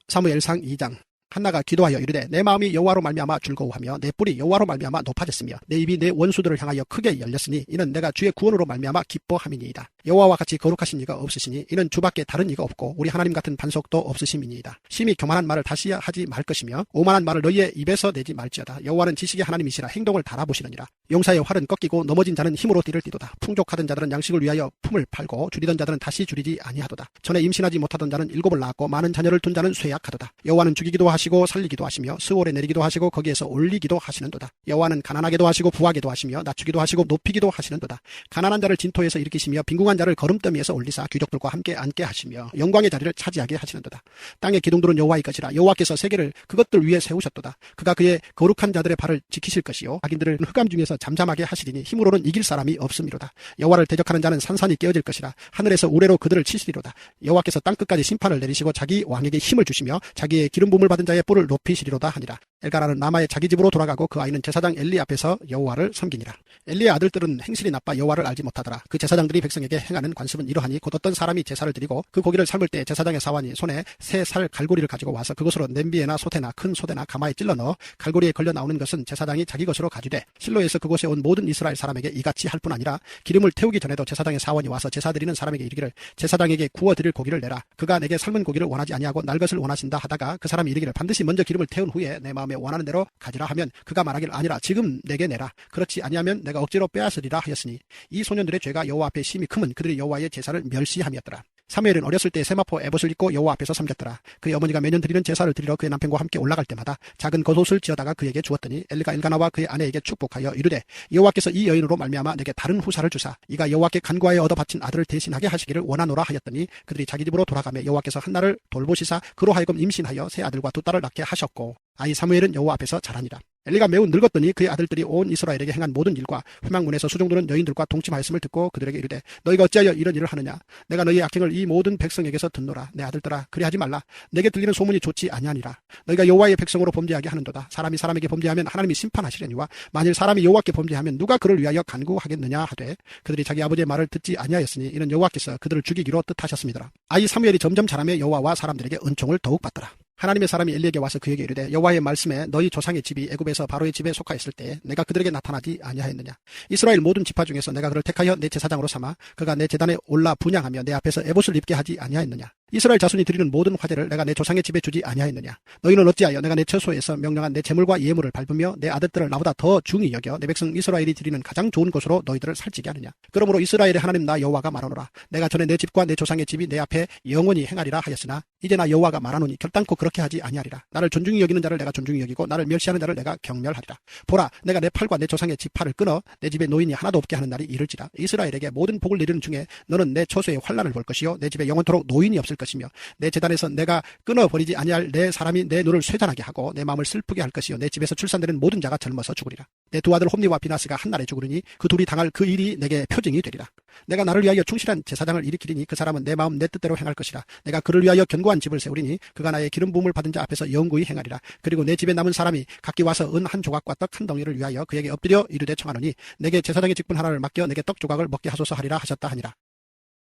사무엘상 2장. 한나가 기도하여 이르되 내 마음이 여호와로 말미암아 즐거워하며 내 뿔이 여호와로 말미암아 높아졌으며 내 입이 내 원수들을 향하여 크게 열렸으니 이는 내가 주의 구원으로 말미암아 기뻐함이니이다. 여호와와 같이 거룩하신 이가 없으시니 이는 주밖에 다른 이가 없고 우리 하나님 같은 반석도 없으심이니이다. 심히 교만한 말을 다시 하지 말 것이며 오만한 말을 너희의 입에서 내지 말지어다. 여호와는 지식의 하나님이시라 행동을 달아보시느니라. 용사의 활은 꺾이고 넘어진 자는 힘으로 띠를 띠도다. 풍족하던 자들은 양식을 위하여 품을 팔고 줄이던 자들은 다시 줄이지 아니하도다. 전에 임신하지 못하던 자는 7을 낳았고 많은 자녀를 둔 자는 쇠약하도다. 여호와는 죽이기도 하시고 살리기도 하시며 스올에 내리기도 하시고 거기에서 올리기도 하시는도다. 여호와는 가난하게도 하시고 부하게도 하시며 낮추기도 하시고 높이기도 하시는도다. 가난한 자를 진토에서 일으키시며 빈궁한 자를 거름더미에서 올리사 귀족들과 함께 앉게 하시며 영광의 자리를 차지하게 하시는도다. 땅의 기둥들은 여호와의 것이라. 여호와께서 세계를 그것들 위에 세우셨도다. 그가 그의 거룩한 자들의 발을 지키실 것이요 악인들을 흑암 중에서 잠잠하게 하시리니 힘으로는 이길 사람이 없음이로다. 여호와를 대적하는 자는 산산이 깨어질 것이라. 하늘에서 우레로 그들을 치시리로다. 여호와께서 땅끝까지 심판을 내리시고 자기 왕에게 힘을 주시며 자기의 기름 부음을 받은 자의 뿔을 높이시리로다 하니라. 엘가나는 라마의 자기 집으로 돌아가고 그 아이는 제사장 엘리 앞에서 여호와를 섬기니라. 엘리의 아들들은 행실이 나빠 여호와를 알지 못하더라. 그 제사장들이 백성에게 행하는 관습은 이러하니 곧 어떤 사람이 제사를 드리고 그 고기를 삶을 때 제사장의 사환이 손에 새 살 갈고리를 가지고 와서 그것으로 냄비에나 솥에나 큰 솥에나 가마에 찔러 넣어 갈고리에 걸려 나오는 것은 제사장이 자기 것으로 가지되 실로에서 그곳에 온 모든 이스라엘 사람에게 이같이 할 뿐 아니라 기름을 태우기 전에도 제사장의 사원이 와서 제사 드리는 사람에게 이르기를 제사장에게 구워 드릴 고기를 내라. 그가 내게 삶은 고기를 원하지 아니하고 날 것을 원하신다 하다가 그 사람이 이르기를 반드시 먼저 기름을 태운 후에 내 마음에 원하는 대로 가지라 하면 그가 말하길 아니라 지금 내게 내라. 그렇지 아니하면 내가 억지로 빼앗으리라 하였으니 이 소년들의 죄가 여호와 앞에 심히 크면 그들이 여호와의 제사를 멸시함이었더라. 사무엘은 어렸을 때 세마포 에봇을 입고 여호와 앞에서 섬겼더라. 그의 어머니가 매년 드리는 제사를 드리러 그의 남편과 함께 올라갈 때마다 작은 겉옷을 지어다가 그에게 주었더니 엘리가 엘가나와 그의 아내에게 축복하여 이르되 여호와께서 이 여인으로 말미암아 내게 다른 후사를 주사 이가 여호와께 간구하여 얻어 바친 아들을 대신하게 하시기를 원하노라 하였더니 그들이 자기 집으로 돌아가며 여호와께서 한나를 돌보시사 그로 하여금 임신하여 세 아들과 2딸을 낳게 하셨고 아이 사무엘은 여호와 앞에서 자라니라. 엘리가 매우 늙었더니 그의 아들들이 온 이스라엘에게 행한 모든 일과 회막문에서 수종들은 여인들과 동침하였음을 듣고 그들에게 이르되 너희가 어찌하여 이런 일을 하느냐. 내가 너희의 악행을 이 모든 백성에게서 듣노라. 내 아들들아 그리하지 말라. 내게 들리는 소문이 좋지 아니하니라. 너희가 여호와의 백성으로 범죄하게 하는도다. 사람이 사람에게 범죄하면 하나님이 심판하시려니와 만일 사람이 여호와께 범죄하면 누가 그를 위하여 간구하겠느냐 하되 그들이 자기 아버지의 말을 듣지 아니하였으니 이는 여호와께서 그들을 죽이기로 뜻하셨습니다. 아이 사무엘이 점점 자라며 여호와와 사람들에게 은총을 더욱 받더라. 하나님의 사람이 엘리에게 와서 그에게 이르되 여호와의 말씀에 너희 조상의 집이 애굽에서 바로의 집에 속하였을 때 내가 그들에게 나타나지 아니하였느냐. 이스라엘 모든 지파 중에서 내가 그를 택하여 내 제사장으로 삼아 그가 내 제단에 올라 분향하며 내 앞에서 에봇을 입게 하지 아니하였느냐. 이스라엘 자손이 드리는 모든 화제를 내가 내 조상의 집에 주지 아니하였느냐. 너희는 어찌하여 내가 내 처소에서 명령한 내 재물과 예물을 밟으며 내 아들들을 나보다 더 중히 여겨 내 백성 이스라엘이 드리는 가장 좋은 곳으로 너희들을 살찌게 하느냐. 그러므로 이스라엘의 하나님 나 여호와가 말하노라. 내가 전에 내 집과 내 조상의 집이 내 앞에 영원히 행하리라 하였으나 이제 나 여호와가 말하노니 결단코 그렇게 하지 아니하리라. 나를 존중히 여기는 자를 내가 존중히 여기고 나를 멸시하는 자를 내가 경멸하리라. 보라 내가 내 팔과 내 조상의 지파를 끊어 내 집에 노인이 하나도 없게 하는 날이 이를지라. 이스라엘에게 모든 복을 내리는 중에 너는 내 처소의 환난을 볼 것이요 내 집에 영원토록 노인이 없을 것이며 내 제단에서 내가 끊어버리지 아니할 내 사람이 내 눈을 쇠잔하게 하고 내 마음을 슬프게 할 것이요 내 집에서 출산되는 모든 자가 젊어서 죽으리라. 내 두 아들 홈리와 비나스가 한 날에 죽으리니 그 둘이 당할 그 일이 내게 표징이 되리라. 내가 나를 위하여 충실한 제사장을 일으키리니 그 사람은 내 마음 내 뜻대로 행할 것이라. 내가 그를 위하여 견고한 집을 세우리니 그가 나의 기름 부음을 받은 자 앞에서 영구히 행하리라. 그리고 내 집에 남은 사람이 각기 와서 은 한 조각과 떡 한 덩이를 위하여 그에게 엎드려 이르되 청하노니 내게 제사장의 직분 하나를 맡겨 내게 떡 조각을 먹게 하소서 하리라 하셨다 하니라.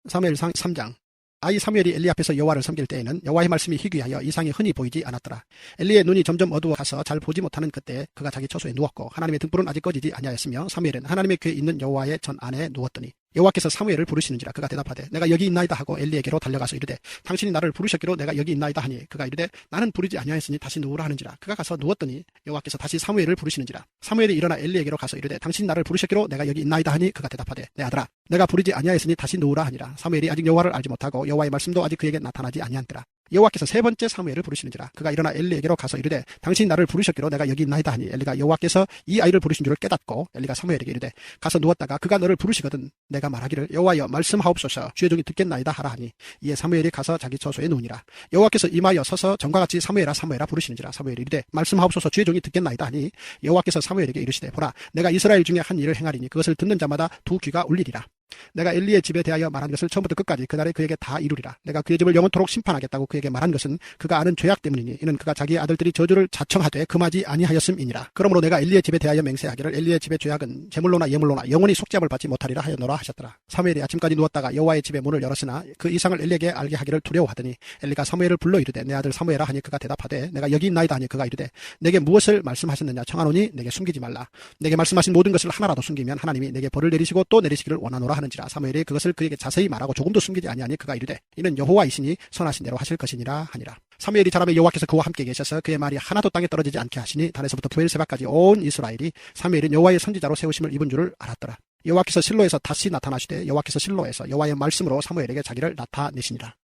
사무엘상 3장. 아이 사무엘이 엘리 앞에서 여호와를 섬길 때에는 여호와의 말씀이 희귀하여 이상이 흔히 보이지 않았더라. 엘리의 눈이 점점 어두워 가서 잘 보지 못하는 그때 그가 자기 처소에 누웠고 하나님의 등불은 아직 꺼지지 아니하였으며 사무엘은 하나님의 궤에 있는 여호와의 전 안에 누웠더니 여호와께서 사무엘을 부르시는지라. 그가 대답하되 내가 여기 있나이다 하고 엘리에게로 달려가서 이르되 당신이 나를 부르셨기로 내가 여기 있나이다 하니 그가 이르되 나는 부르지 아니하였으니 다시 누우라 하는지라. 그가 가서 누웠더니 여호와께서 다시 사무엘을 부르시는지라. 사무엘이 일어나 엘리에게로 가서 이르되 당신이 나를 부르셨기로 내가 여기 있나이다 하니 그가 대답하되 내 아들아 내가 부르지 아니하였으니 다시 누우라 하니라. 사무엘이 아직 여호와를 알지 못하고 여호와의 말씀도 아직 그에게 나타나지 아니한더라. 여호와께서 세 번째 사무엘을 부르시는지라. 그가 일어나 엘리에게로 가서 이르되 당신이 나를 부르셨기로 내가 여기 있나이다 하니 엘리가 여호와께서 이 아이를 부르신 줄을 깨닫고 엘리가 사무엘에게 이르되 가서 누웠다가 그가 너를 부르시거든 내가 말하기를 여호와여 말씀하옵소서 주의 종이 듣겠나이다 하라 하니 이에 사무엘이 가서 자기 처소에 누우니라. 여호와께서 임하여 서서 전과 같이 사무엘아 사무엘아 부르시는지라. 사무엘이 이르되 말씀하옵소서 주의 종이 듣겠나이다 하니 여호와께서 사무엘에게 이르시되 보라 내가 이스라엘 중에 한 일을 행하리니 그것을 듣는 자마다 두 귀가 울리리라. 내가 엘리의 집에 대하여 말한 것을 처음부터 끝까지 그날에 그에게 다 이루리라. 내가 그의 집을 영원토록 심판하겠다고 그에게 말한 것은 그가 아는 죄악 때문이니 이는 그가 자기의 아들들이 저주를 자청하되 금하지 아니하였음이니라. 그러므로 내가 엘리의 집에 대하여 맹세하기를 엘리의 집의 죄악은 제물로나 예물로나 영원히 속죄함을 받지 못하리라 하였노라 하셨더라. 사무엘이 아침까지 누웠다가 여호와의 집의 문을 열었으나 그 이상을 엘리에게 알게 하기를 두려워하더니 엘리가 사무엘을 불러 이르되 내 아들 사무엘아 하니 그가 대답하되 내가 여기 있나이다 하니 그가 이르되 내게 무엇을 말씀하셨느냐 청하노니 내게 숨기지 말라. 내게 말씀하신 모든 것을 하나라도 숨기면 하나님이 내게 벌을 내리시고 또 내리시기를 원하노라 하는지라. 사무엘이 그것을 그에게 자세히 말하고 조금도 숨기지 아니하니 그가 이르되 이는 여호와이시니 선하신 대로 하실 것이니라 하니라. 사무엘이 자라매 여호와께서 그와 함께 계셔서 그의 말이 하나도 땅에 떨어지지 않게 하시니 단에서부터 브엘세바까지 온 이스라엘이 사무엘은 여호와의 선지자로 세우심을 입은 줄을 알았더라. 여호와께서 실로에서 다시 나타나시되 여호와께서 실로에서 여호와의 말씀으로 사무엘에게 자기를 나타내시니라.